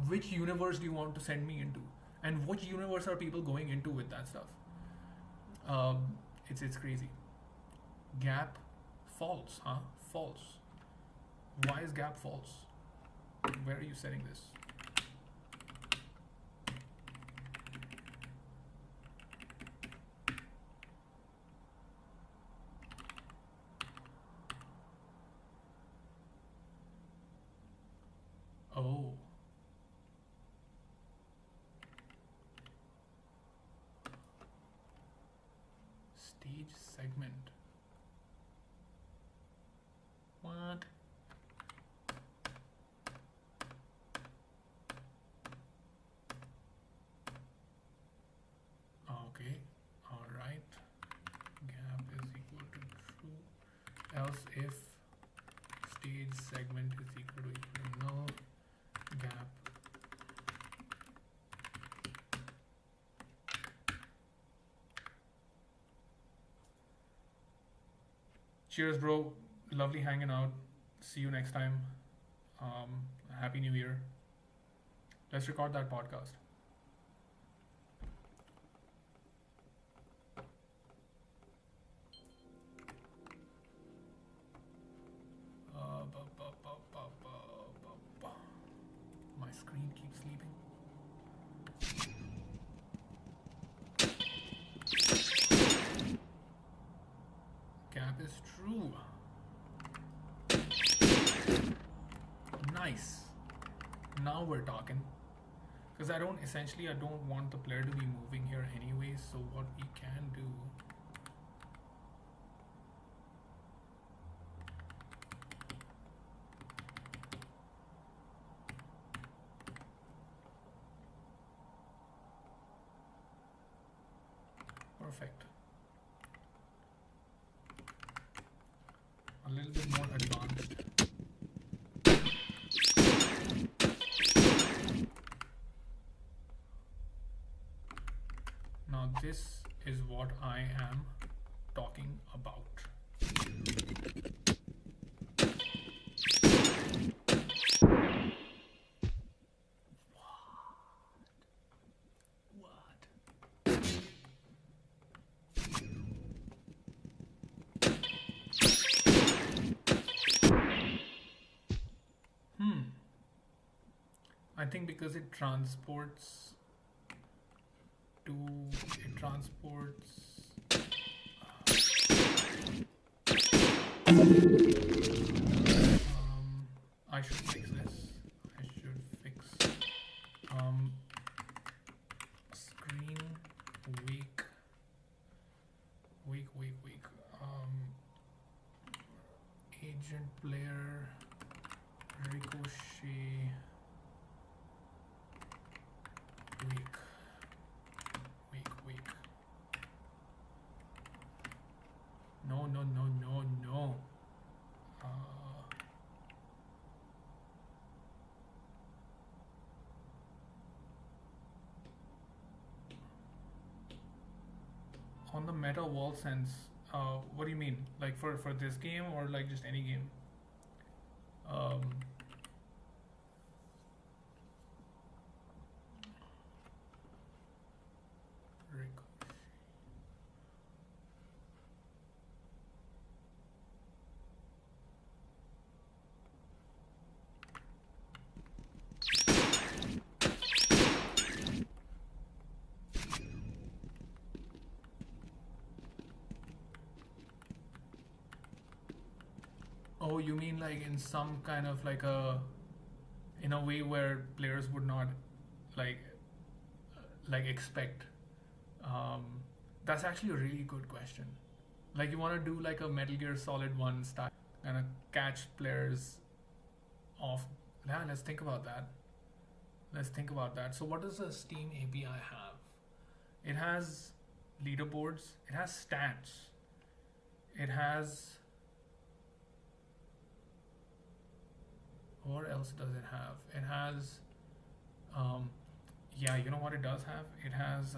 which universe do you want to send me into? And which universe are people going into with that stuff? It's crazy. Gap false, huh? False. Why is gap false? Where are you setting this? Oh. Stage segment. What? Okay. All right. Gap is equal to true. Else if stage segment is equal to null. Gap. Cheers, bro. Lovely hanging out. See you next time. Happy New Year. Let's record that podcast. My screen keeps sleeping. Cap is true. Nice. Now we're talking. Because I don't want the player to be moving here anyway, so what we can do. Perfect. A little bit more advanced. Now this is what I am talking about. I think because it transports I should fix this. I should fix screen weak. Agent player ricochet weak. No. On the meta wall sense, what do you mean? Like for this game or like just any game? Oh, you mean like in some kind of like in a way where players would not like expect. That's actually a really good question. Like you want to do like a Metal Gear Solid 1 style and catch players off. Yeah, let's think about that. So what does the Steam API have? It has leaderboards, it has stats, it has, what else does it have? It has, yeah, you know what it does have? It has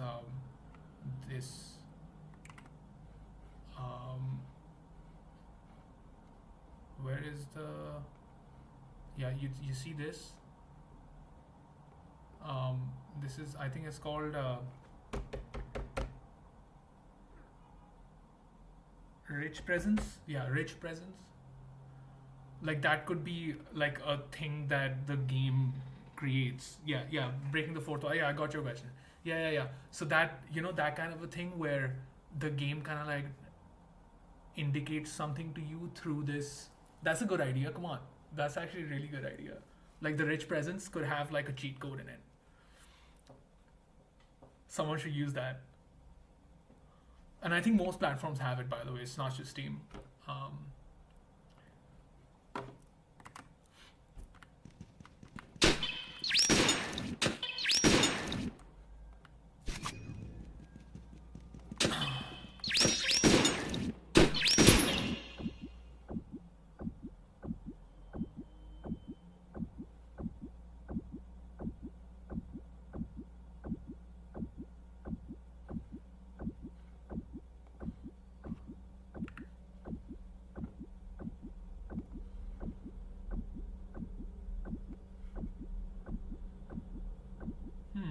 this, where is the, yeah, you see this? This is, I think it's called rich presence. Yeah, rich presence. Like that could be like a thing that the game creates. Yeah, breaking the fourth wall. Yeah, I got your question. Yeah. So that, that kind of a thing where the game kind of like indicates something to you through this. That's a good idea. Come on. That's actually a really good idea. Like the rich presence could have like a cheat code in it. Someone should use that. And I think most platforms have it, by the way. It's not just Steam.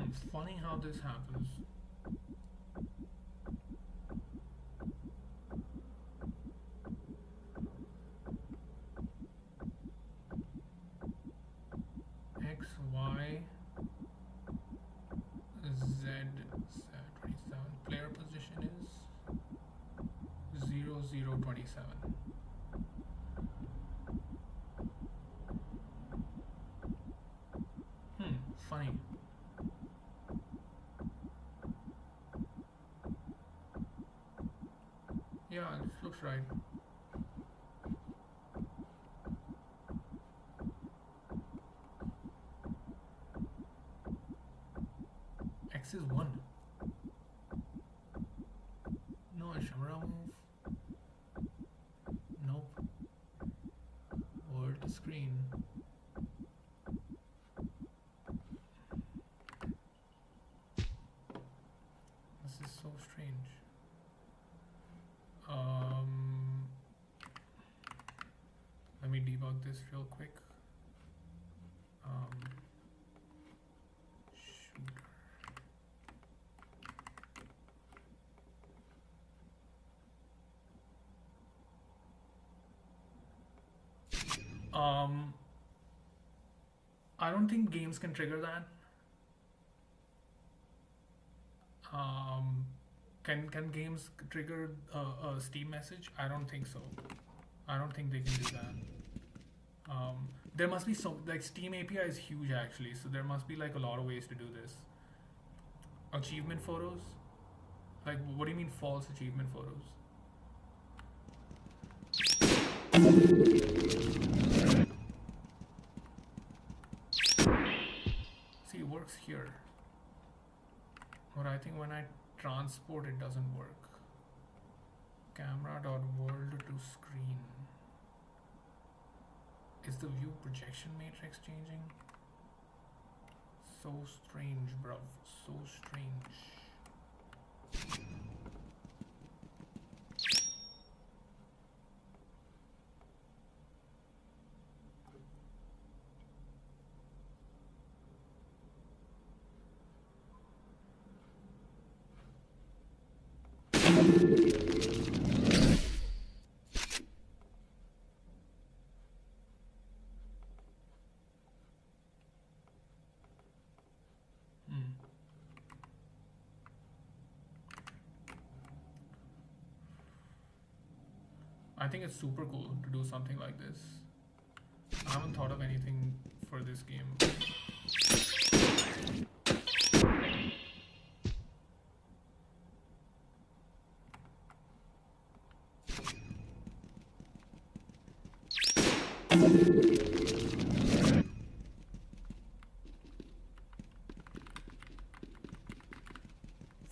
It's funny how this happens. X, Y, 47. Funny. Yeah, it looks right. X is 1. No Ishimura move. Nope. World to screen. This is so strange. Let me debug this real quick. Shooter. I don't think games can trigger that. Can games trigger a Steam message? I don't think so. I don't think they can do that. There must be some, like, Steam API is huge actually, so there must be like a lot of ways to do this. Achievement photos? Like, what do you mean false achievement photos? See, it works here. But I think when I transport, it doesn't work. Camera.world to screen. Is the view projection matrix changing? So strange, bruv. So strange. I think it's super cool to do something like this. I haven't thought of anything for this game.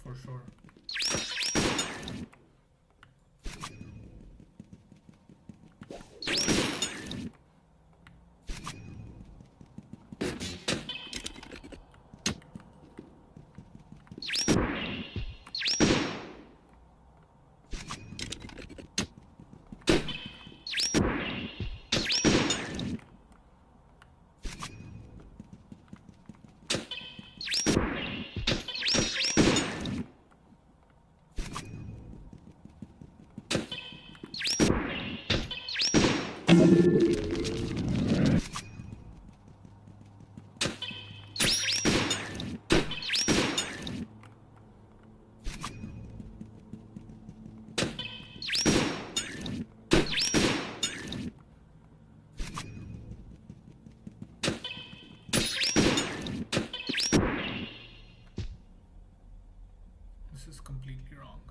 For sure. This is completely wrong.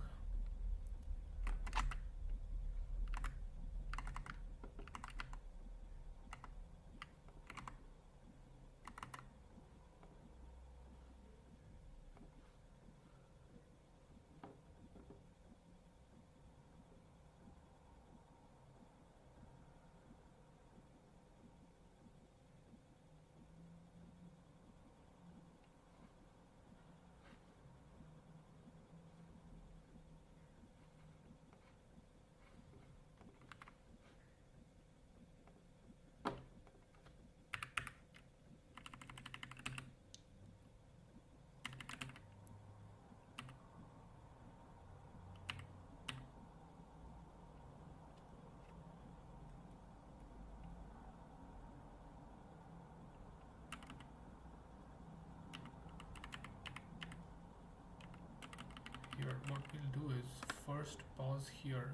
Here, what we'll do is first pause here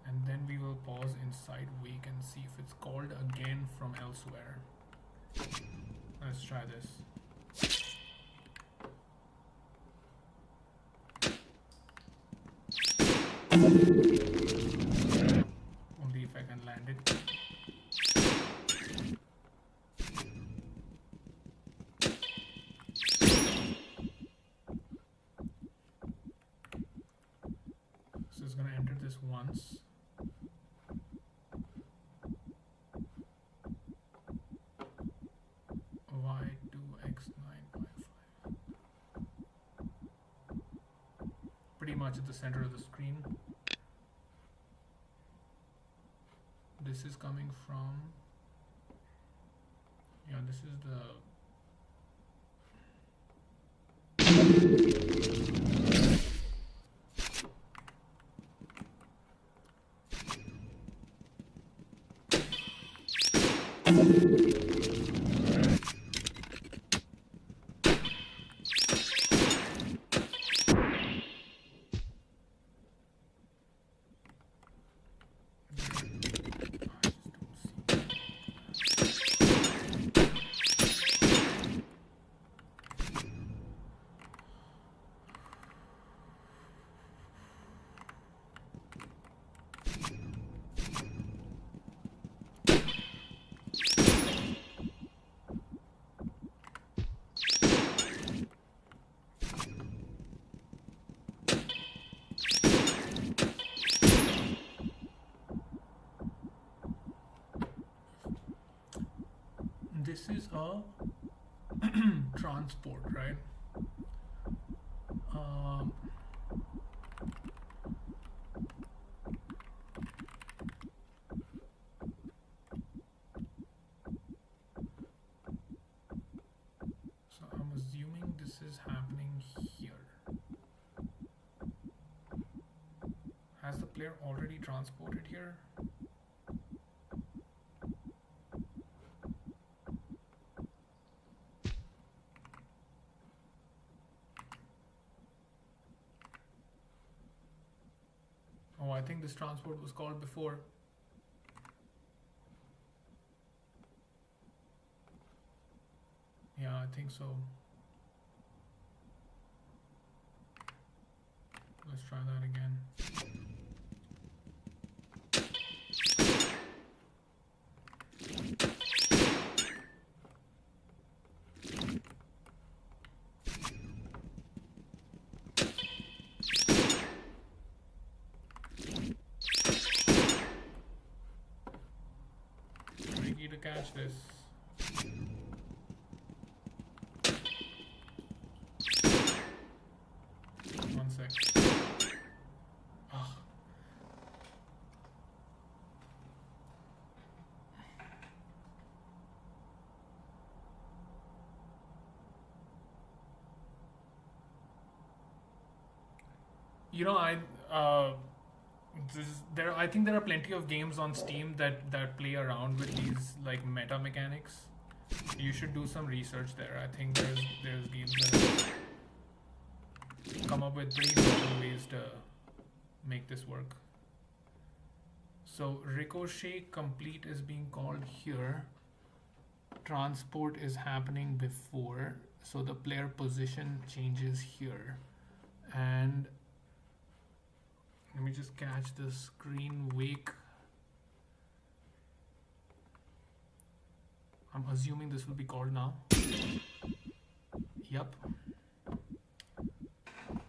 And then we will pause inside wake and see if it's called again from elsewhere. Let's try this. Only if I can land it. So it's gonna enter this once. Y2x9.5. Pretty much at the center of the screen. This is coming from, yeah, this is the this is a transport, right? So I'm assuming this is happening here. Has the player already transported here? Oh, I think this transport was called before. Yeah, I think so. Let's try that again. Tricky to catch this. One sec. Ah. You know, I think there are plenty of games on Steam that play around with these like meta mechanics. You should do some research there. I think there's games that have come up with pretty novel ways to make this work. So ricochet complete is being called here. Transport is happening before, so the player position changes here. And let me just catch the screen wake. I'm assuming this will be called now. Yep.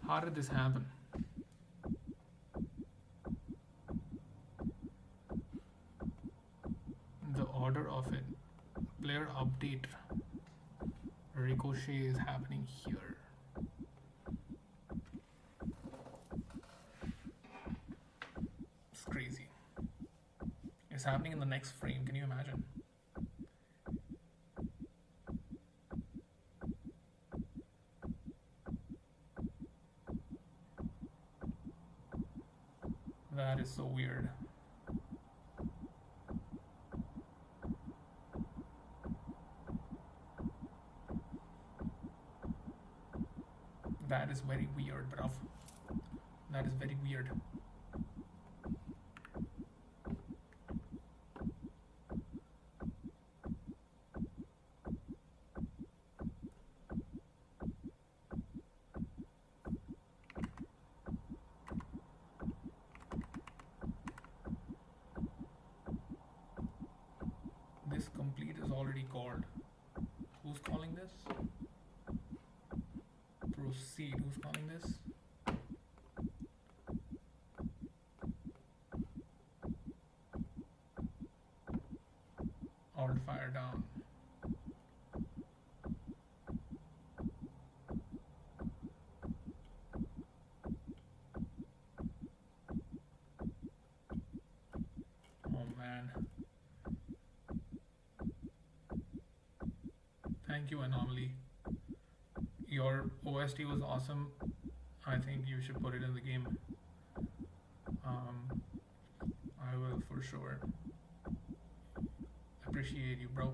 How did this happen? The order of it. Player update. Ricochet is happening here. It's crazy. It's happening in the next frame. Can you imagine? That is so weird. That is very weird, bruv. That is very weird. proceed. Who's calling this? Alt fire down. Oh man. Thank you, Anomaly. Your OST was awesome. I think you should put it in the game. I will for sure. Appreciate you, bro.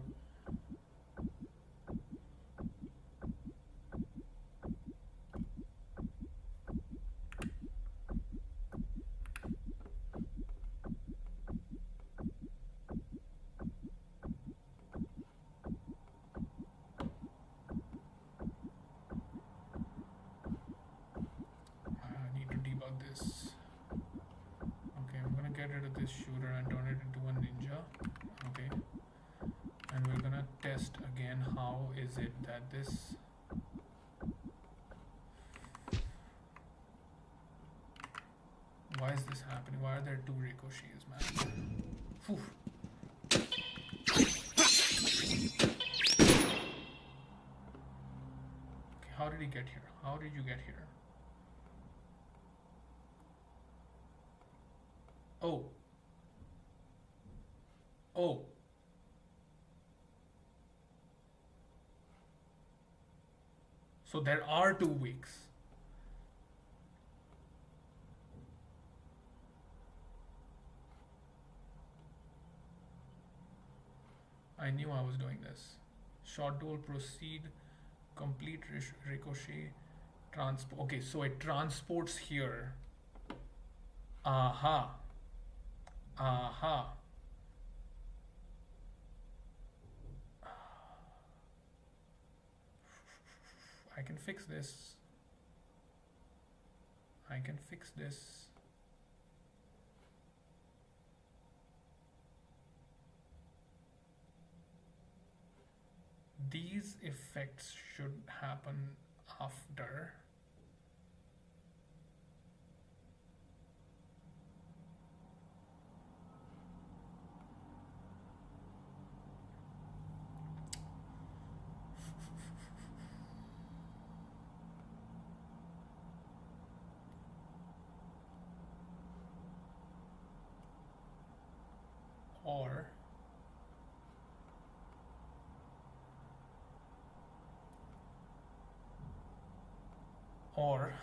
I need to debug this. Okay, I'm gonna get rid of this shooter and turn it into a ninja. Okay. And we're gonna test again how is it that this why is this happening? Why are there two ricochets, man? Phew. Okay, how did he get here? How did you get here? Oh. Oh. So there are 2 weeks. I knew I was doing this. Short duel, proceed, complete ricochet, transport. Okay, so it transports here. Aha. Aha. I can fix this. I can fix this. These effects should happen after. Or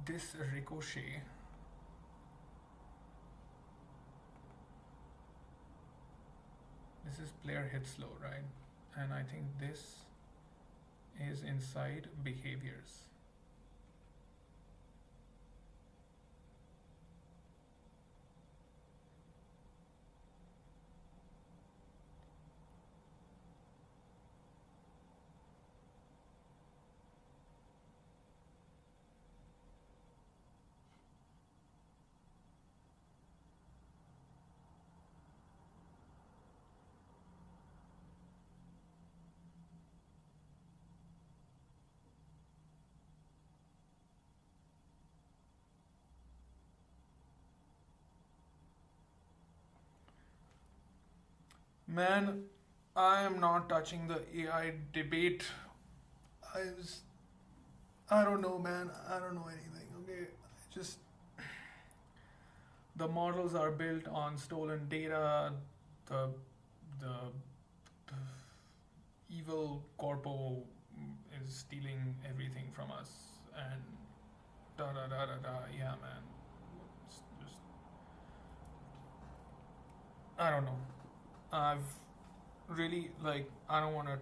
this ricochet this is player hit slow, right? And I think this is inside behaviors. Man, I am not touching the AI debate. I don't know, man. I don't know anything. Okay, just the models are built on stolen data. The the, the evil corpo is stealing everything from us, and da da da da da. Yeah, man. It's just I don't know. I've really I don't want to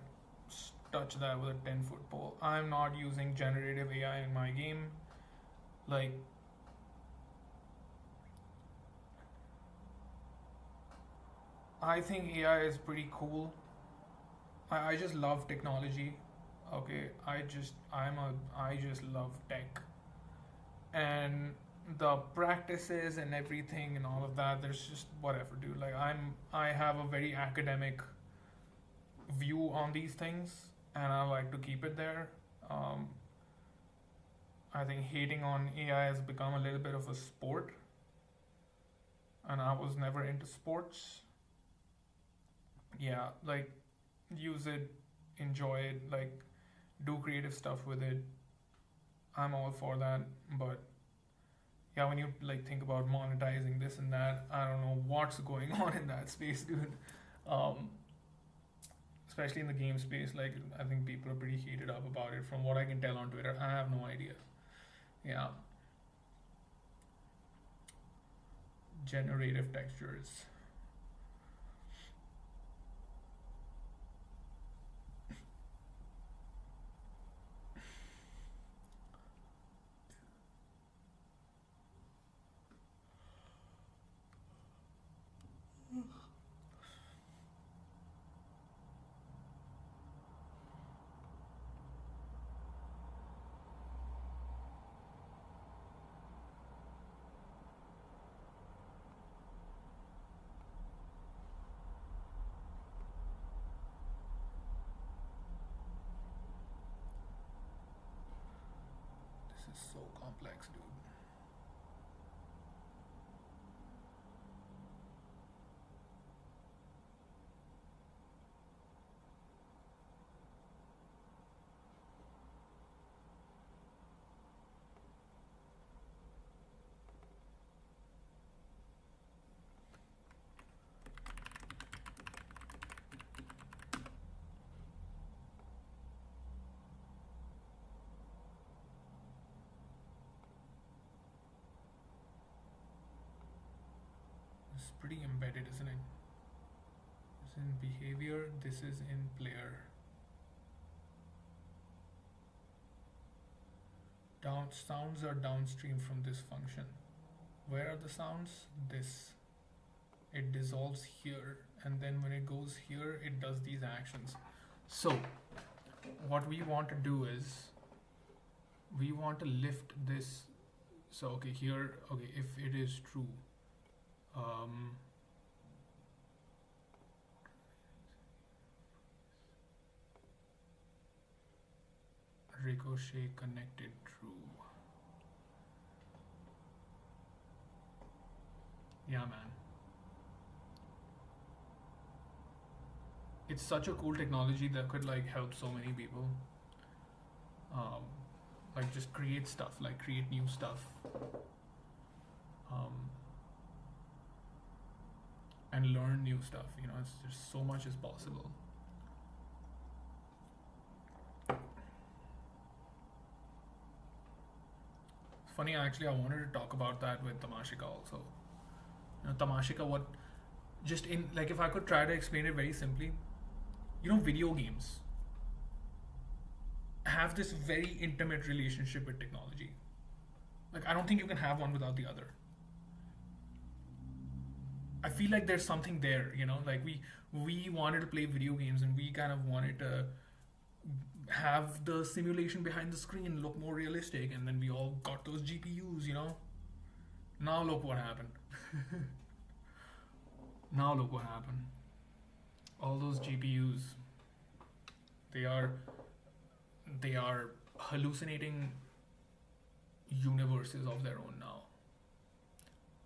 touch that with a 10-foot pole. I'm not using generative AI in my game. Like I think AI is pretty cool. I just love technology. Okay, I just love tech. And the practices and everything and all of that, there's just whatever, dude. I have a very academic view on these things, and I like to keep it there. Um, I think hating on AI has become a little bit of a sport, and I was never into sports. Yeah, like use it, enjoy it, like do creative stuff with it. I'm all for that, but yeah, when you like think about monetizing this and that, I don't know what's going on in that space, dude. Um, Especially in the game space, like I think people are pretty heated up about it. From what I can tell on Twitter, I have no idea. Yeah, generative textures. This is so complex, dude. It's pretty embedded, isn't it? This is in behavior. This is in player. Down sounds are downstream from this function. Where are the sounds? This. It dissolves here, and then when it goes here, it does these actions. So, what we want to do is we want to lift this. So, okay, here, okay, if it is true, um, ricochet connected true. Yeah, man. It's such a cool technology that could like help so many people. Um, like just create stuff, like create new stuff. Um, and learn new stuff. You know, it's just so much is possible. It's funny, actually, I wanted to talk about that with Tamashika also. You know, Tamashika, what just in like if I could try to explain it very simply, you know, video games have this very intimate relationship with technology. Like, I don't think you can have one without the other. I feel like there's something there, you know, like we wanted to play video games and we kind of wanted to have the simulation behind the screen look more realistic, and then we all got those GPUs, you know. Now look what happened. Now look what happened. All those GPUs, they are hallucinating universes of their own now.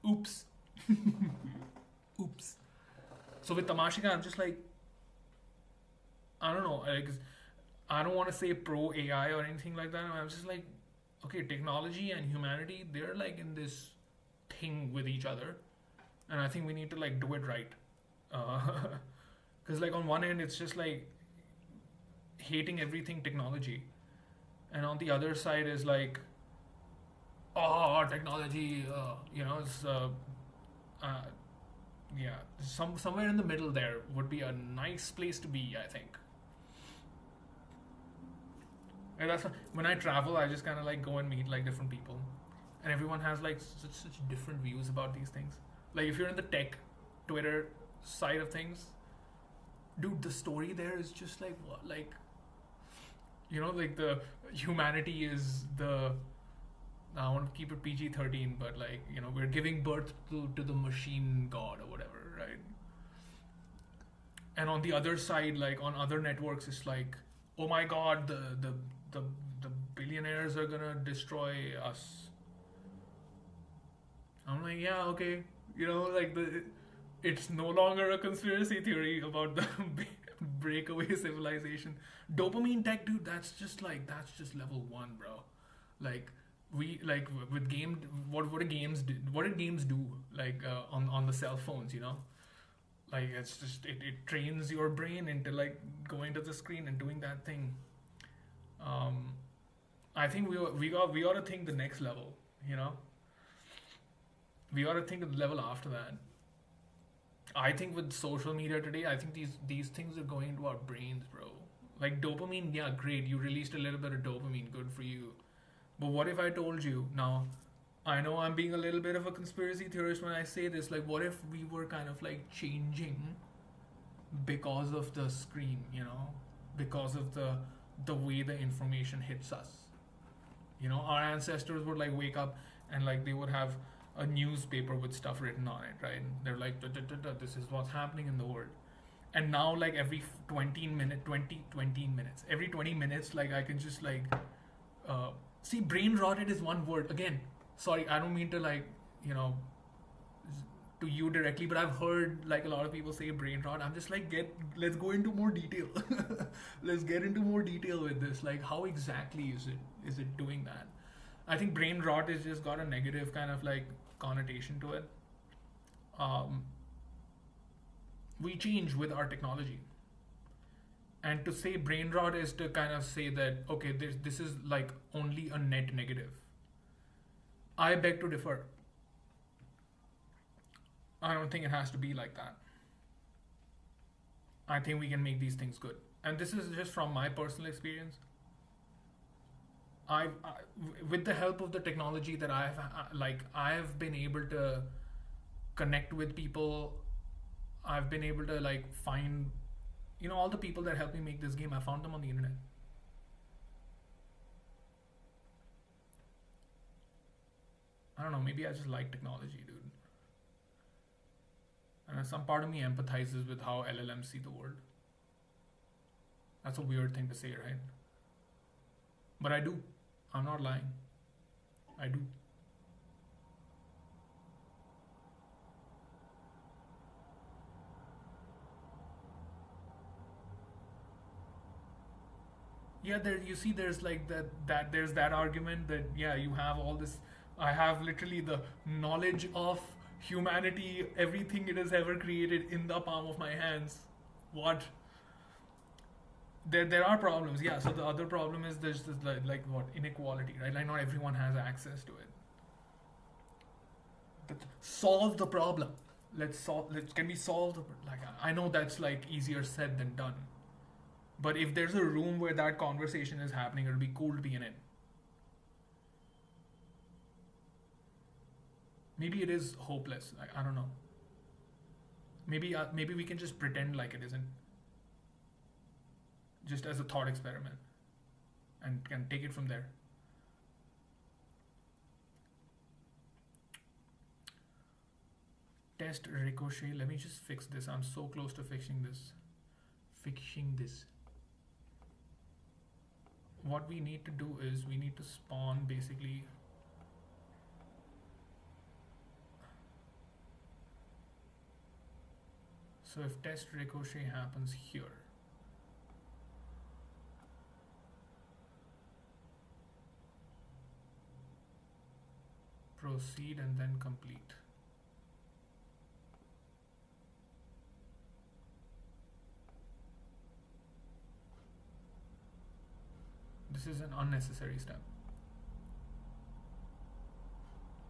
Oops. Oops. So with Tamashika, I'm just like, I don't know, like, I don't want to say pro AI or anything like that. I'm just like, okay, technology and humanity, they're like in this thing with each other, and I think we need to like do it right. Because like on one end, it's just like hating everything technology, and on the other side is like, oh, technology, you know, it's yeah, somewhere in the middle there would be a nice place to be, I think. And that's when I travel, I just kind of like go and meet like different people, and everyone has like such different views about these things. Like if you're in the tech Twitter side of things, dude, the story there is just like what, like, you know, like the humanity is the, I want to keep it PG-13, but like, you know, we're giving birth to the machine god or whatever, right? and on the other side, like on other networks, it's like, oh my god, the the billionaires are gonna destroy us. I'm like, yeah, okay, like it's no longer a conspiracy theory about the breakaway civilization. Dopamine tech, dude, that's just level one, bro. Like we like with game, what do games do? What did games do? Like on the cell phones, like it's just it trains your brain into like going to the screen and doing that thing. Um, I think we ought to think the next level. You know, we ought to think of the level after that. I think with social media today, I think these things are going into our brains, bro. Like dopamine, yeah, great. You released a little bit of dopamine, good for you. But what if I told you now? I know I'm being a little bit of a conspiracy theorist when I say this. Like, what if we were kind of like changing because of the screen, because of the way the information hits us. Our ancestors would like wake up and like they would have a newspaper with stuff written on it, right? They're like, "Da, da, da, da, this is what's happening in the world." And now, like every 20 minutes, every 20 minutes, like I can just like, see, brain rotted is one word. Again, sorry, I don't mean to like, to you directly, but I've heard like a lot of people say brain rot. I'm just like, let's go into more detail. Let's get into more detail with this. Like, how exactly is it doing that? I think brain rot has just got a negative kind of like connotation to it. We change with our technology. And to say brain rot is to kind of say that, okay, this is like only a net negative. I beg to differ. I don't think it has to be like that. I think we can make these things good. And this is just from my personal experience. With the help of the technology that I've been able to connect with people. I've been able to like find, all the people that helped me make this game. I found them on the internet. I don't know. Maybe I just like technology, dude. And some part of me empathizes with how LLMs see the world. That's a weird thing to say, right? But I do. I'm not lying. I do. Yeah, you see there's like that there's that argument that yeah, you have all this. I have literally the knowledge of humanity, everything it has ever created in the palm of my hands. What? There are problems, yeah. So the other problem is there's this like what, inequality, right? Like not everyone has access to it. But solve the problem. Can we solve the, like, I know that's like easier said than done. But if there's a room where that conversation is happening, it'll be cool to be in it. Maybe it is hopeless. I don't know. Maybe we can just pretend like it isn't. Just as a thought experiment, and can take it from there. Test ricochet. Let me just fix this. I'm so close to fixing this. What we need to do is we need to spawn basically. So if test ricochet happens here, proceed and then complete. This is an unnecessary step.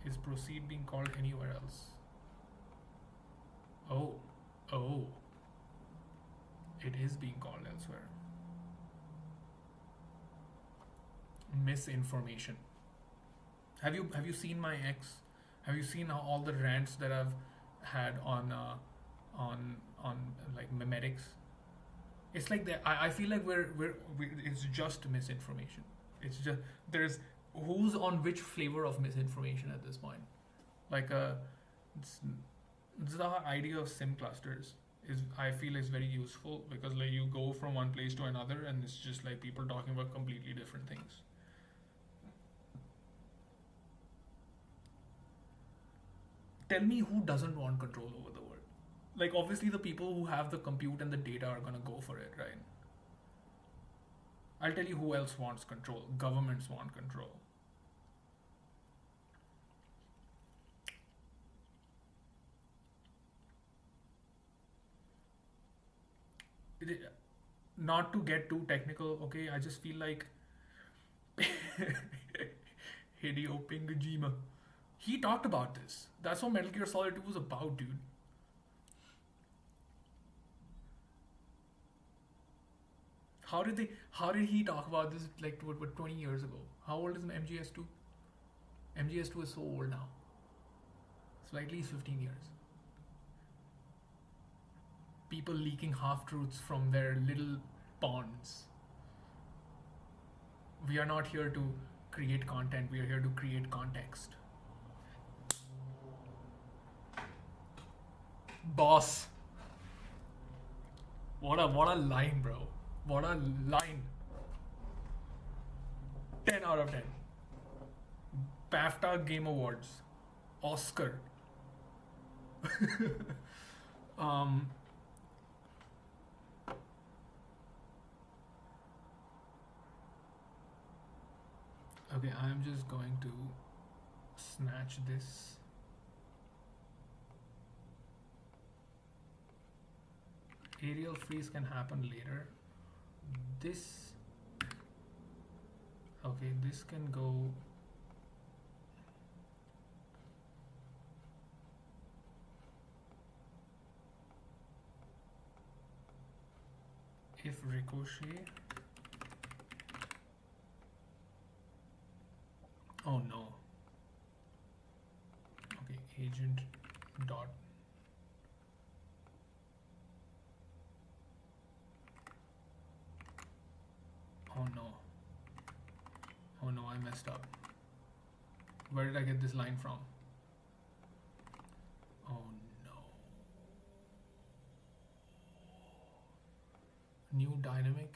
Is proceed being called anywhere else? Oh, it is being called elsewhere. Misinformation. Have you seen my ex? Have you seen all the rants that I've had on like memetics? It's like that. I feel like we're it's just misinformation. It's just there's who's on which flavor of misinformation at this point. Like it's the idea of sim clusters. is, I feel, is very useful, because like you go from one place to another and it's just like people talking about completely different things. Tell me who doesn't want control over the world? Like obviously the people who have the compute and the data are gonna go for it, right? I'll tell you who else wants control. Governments want control. Not to get too technical, okay? I just feel like Hideo Kojima, he talked about this. That's what Metal Gear Solid 2 was about, dude. How did he talk about this like what 20 years ago? How old is MGS2? MGS2 is so old now. So at least 15 years. People leaking half truths from their little ponds. We are not here to create content, we are here to create context. Boss. What a line, bro. What a line. 10 out of 10. BAFTA Game Awards. Oscar. Okay, I'm just going to snatch this. Aerial freeze can happen later. This, okay, this can go. If ricochet. Oh no. Okay, agent dot. Oh no. Oh no, I messed up. Where did I get this line from? Oh no. New dynamic.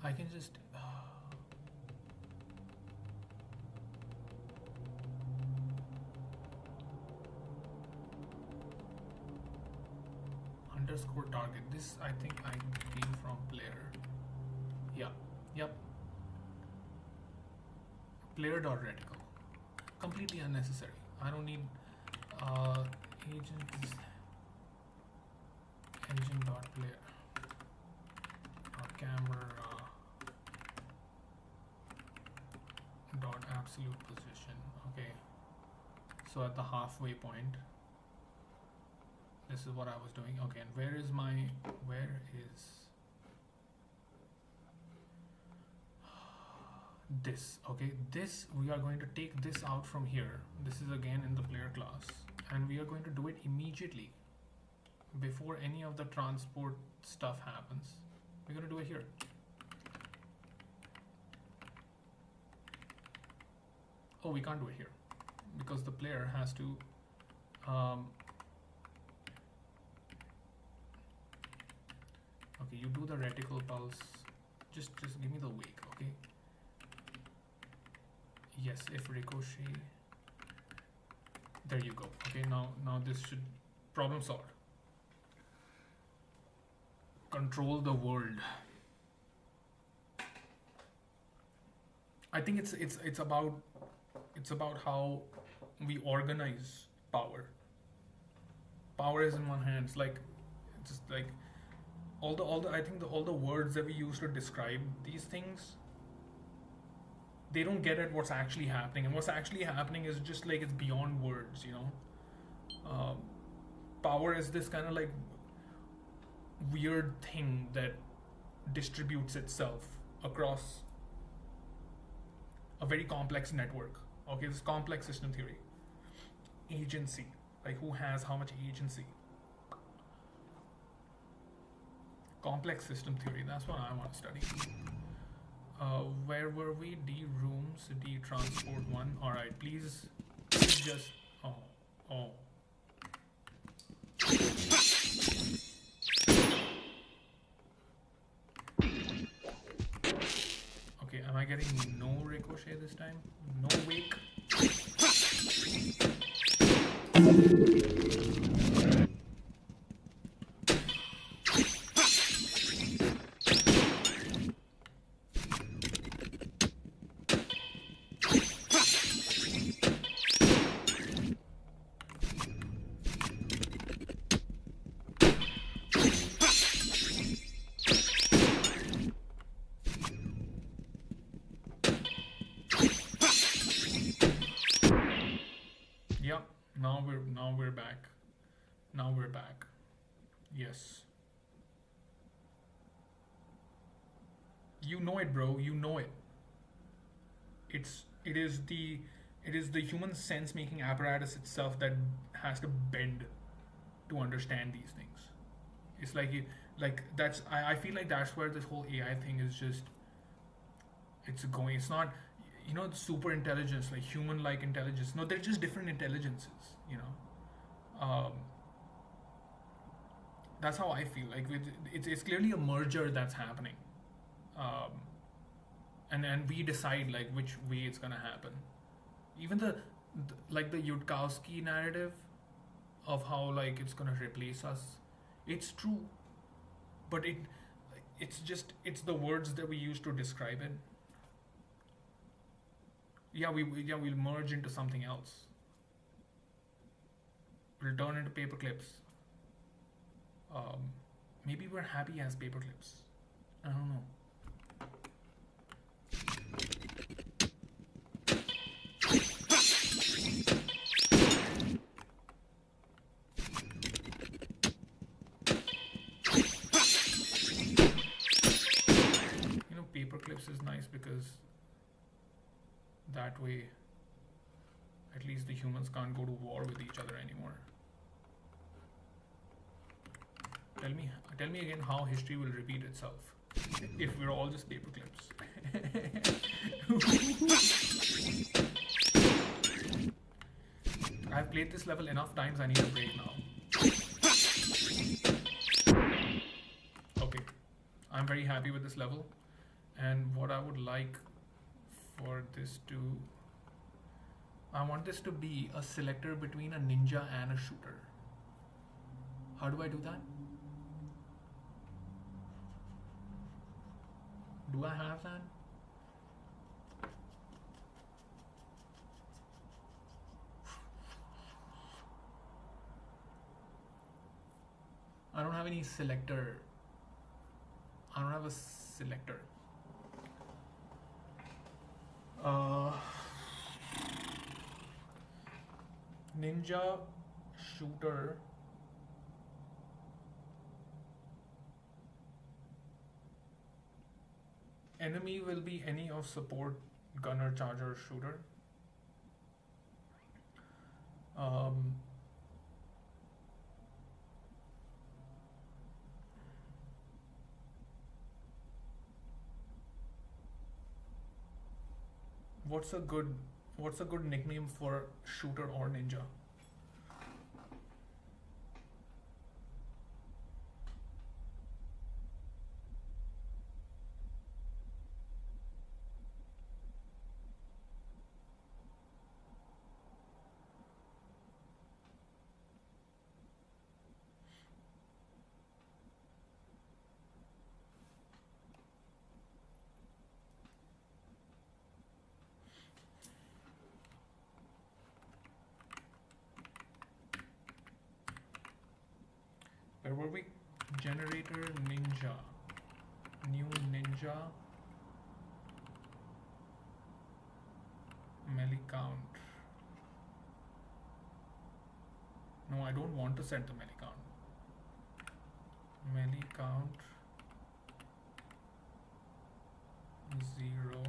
I can just underscore target. This I think I came from player. Yeah. Yep. Player dot reticle. Completely unnecessary. I don't need agent engine dot player or camera dot absolute position. Okay, so at the halfway point, this is what I was doing. Okay, and where is this? Okay, this, we are going to take this out from here. This is again in the player class, and we are going to do it immediately before any of the transport stuff happens. We're going to do it here. Oh, we can't do it here because the player has to okay, you do the reticle pulse. Just give me the wake, okay? Yes, if ricochet. There you go. Okay, now this should problem solved. Control the world. I think it's about how we organize power. Power is in one hand. It's like just like all the I think all the words that we use to describe these things, they don't get at what's actually happening, and what's actually happening is just like it's beyond words, you know. Power is this kind of like weird thing that distributes itself across a very complex network. Okay, this complex system theory. Agency, like who has how much agency. Complex system theory, that's what I want to study. Where were we? D rooms, D transport one. All right, please just. Oh, oh. Okay, am I getting no ricochet this time? No wake. Yep. Now we're back. Now we're back. Yes. You know it, bro. You know it. It is the human sense making apparatus itself that has to bend to understand these things. It's like I feel like that's where this whole AI thing is just it's going. It's not super intelligence like human like intelligence. No, they're just different intelligences. Um, that's how I feel. Like it's clearly a merger that's happening. Um, and we decide like which way it's gonna happen. Even like the Yudkowsky narrative of how like it's gonna replace us, it's true, but it's the words that we use to describe it. We'll merge into something else. We'll turn into paper clips. Um, Maybe we're happy as paper clips. I don't know. Paper clips is nice because that way at least the humans can't go to war with each other anymore. Tell me again how history will repeat itself if we're all just paper clips. I've played this level enough times, I need a break now. Okay, I'm very happy with this level. And what I would like for this to, I want this to be a selector between a ninja and a shooter. How do I do that? Do I have that? I don't have any selector. I don't have a selector. Ninja, shooter, enemy will be any of support, gunner, charger, shooter. What's a good nickname for shooter or ninja? Where were we? Generator ninja. New ninja. Melee count. No, I don't want to set the melee count. Melee count 0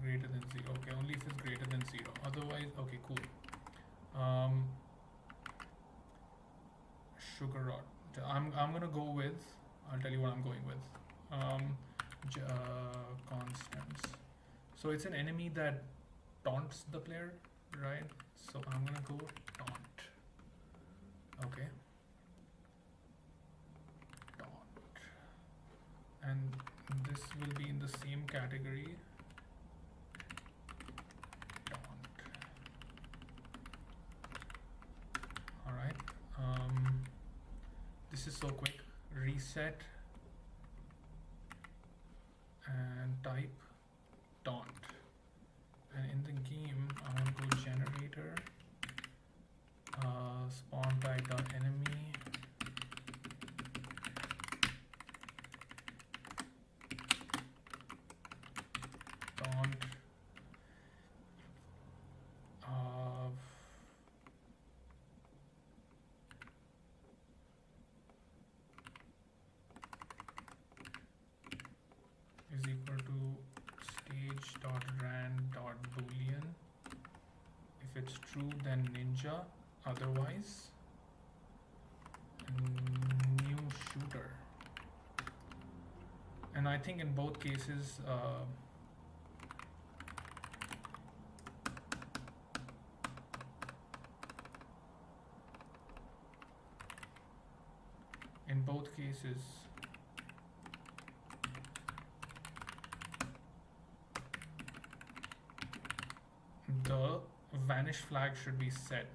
greater than 0. Okay, only if it's greater than 0. Otherwise, okay, cool. Sugar rod. I'm gonna go with, I'll tell you what I'm going with. Constants. So it's an enemy that taunts the player, right? So I'm gonna go taunt. Okay. Taunt. And this will be in the same category. Taunt. Alright. This is so quick. Reset and type taunt. And in the game, I want to go generator, spawn type dot enemy, taunt, is equal to stage dot rand dot boolean. If it's true, then ninja, otherwise new shooter. And I think in both cases the vanish flag should be set.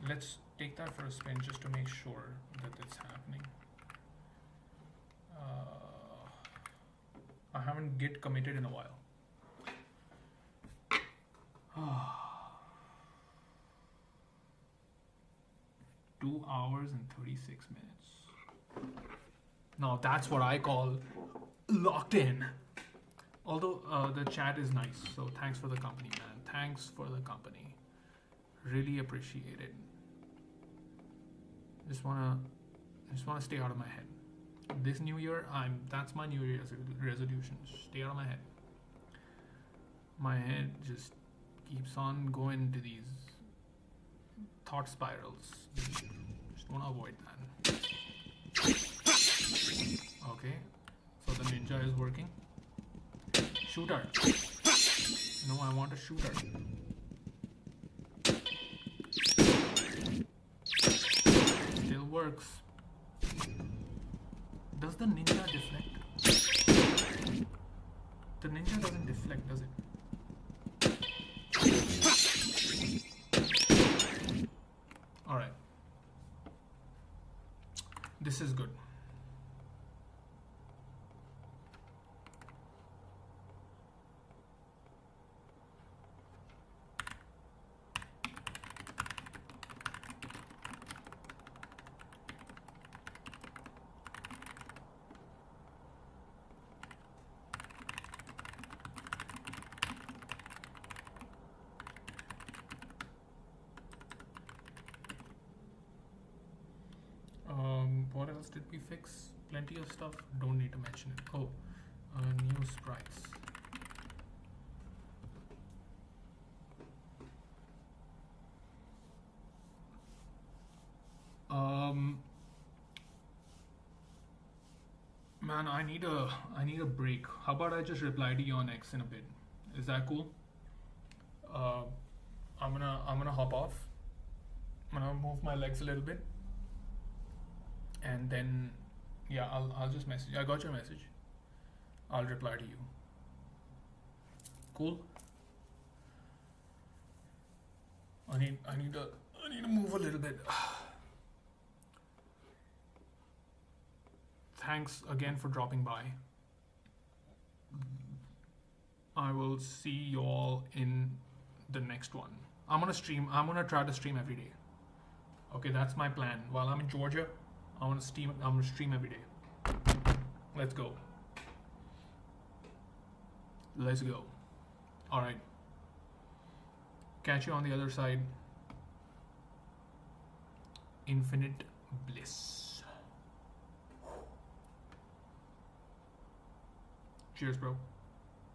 Let's take that for a spin just to make sure that it's happening. I haven't git committed in a while. 2 hours and 36 minutes. Now that's what I call locked in. Although the chat is nice, so thanks for the company, man. Thanks for the company. Really appreciate it. Just wanna stay out of my head. This new year, that's my New Year's resolution. Stay out of my head. My head just keeps on going to these thought spirals. Just wanna avoid that. Okay, so the ninja is working. Shooter. No, I want a shooter. Still works. Does the ninja deflect? The ninja doesn't deflect, does it? Alright. This is good. What else did we fix? Plenty of stuff. Don't need to mention it. Oh, new sprites. Man, I need a break. How about I just reply to you on X in a bit? Is that cool? I'm gonna hop off. I'm gonna move my legs a little bit. And then, yeah, I'll just message. I got your message. I'll reply to you. Cool. I need to move a little bit. Thanks again for dropping by. I will see you all in the next one. I'm gonna stream. I'm gonna try to stream every day. Okay, that's my plan. While I'm in Georgia, I'm gonna stream every day. Let's go. Let's go. All right. Catch you on the other side. Infinite bliss. Cheers, bro.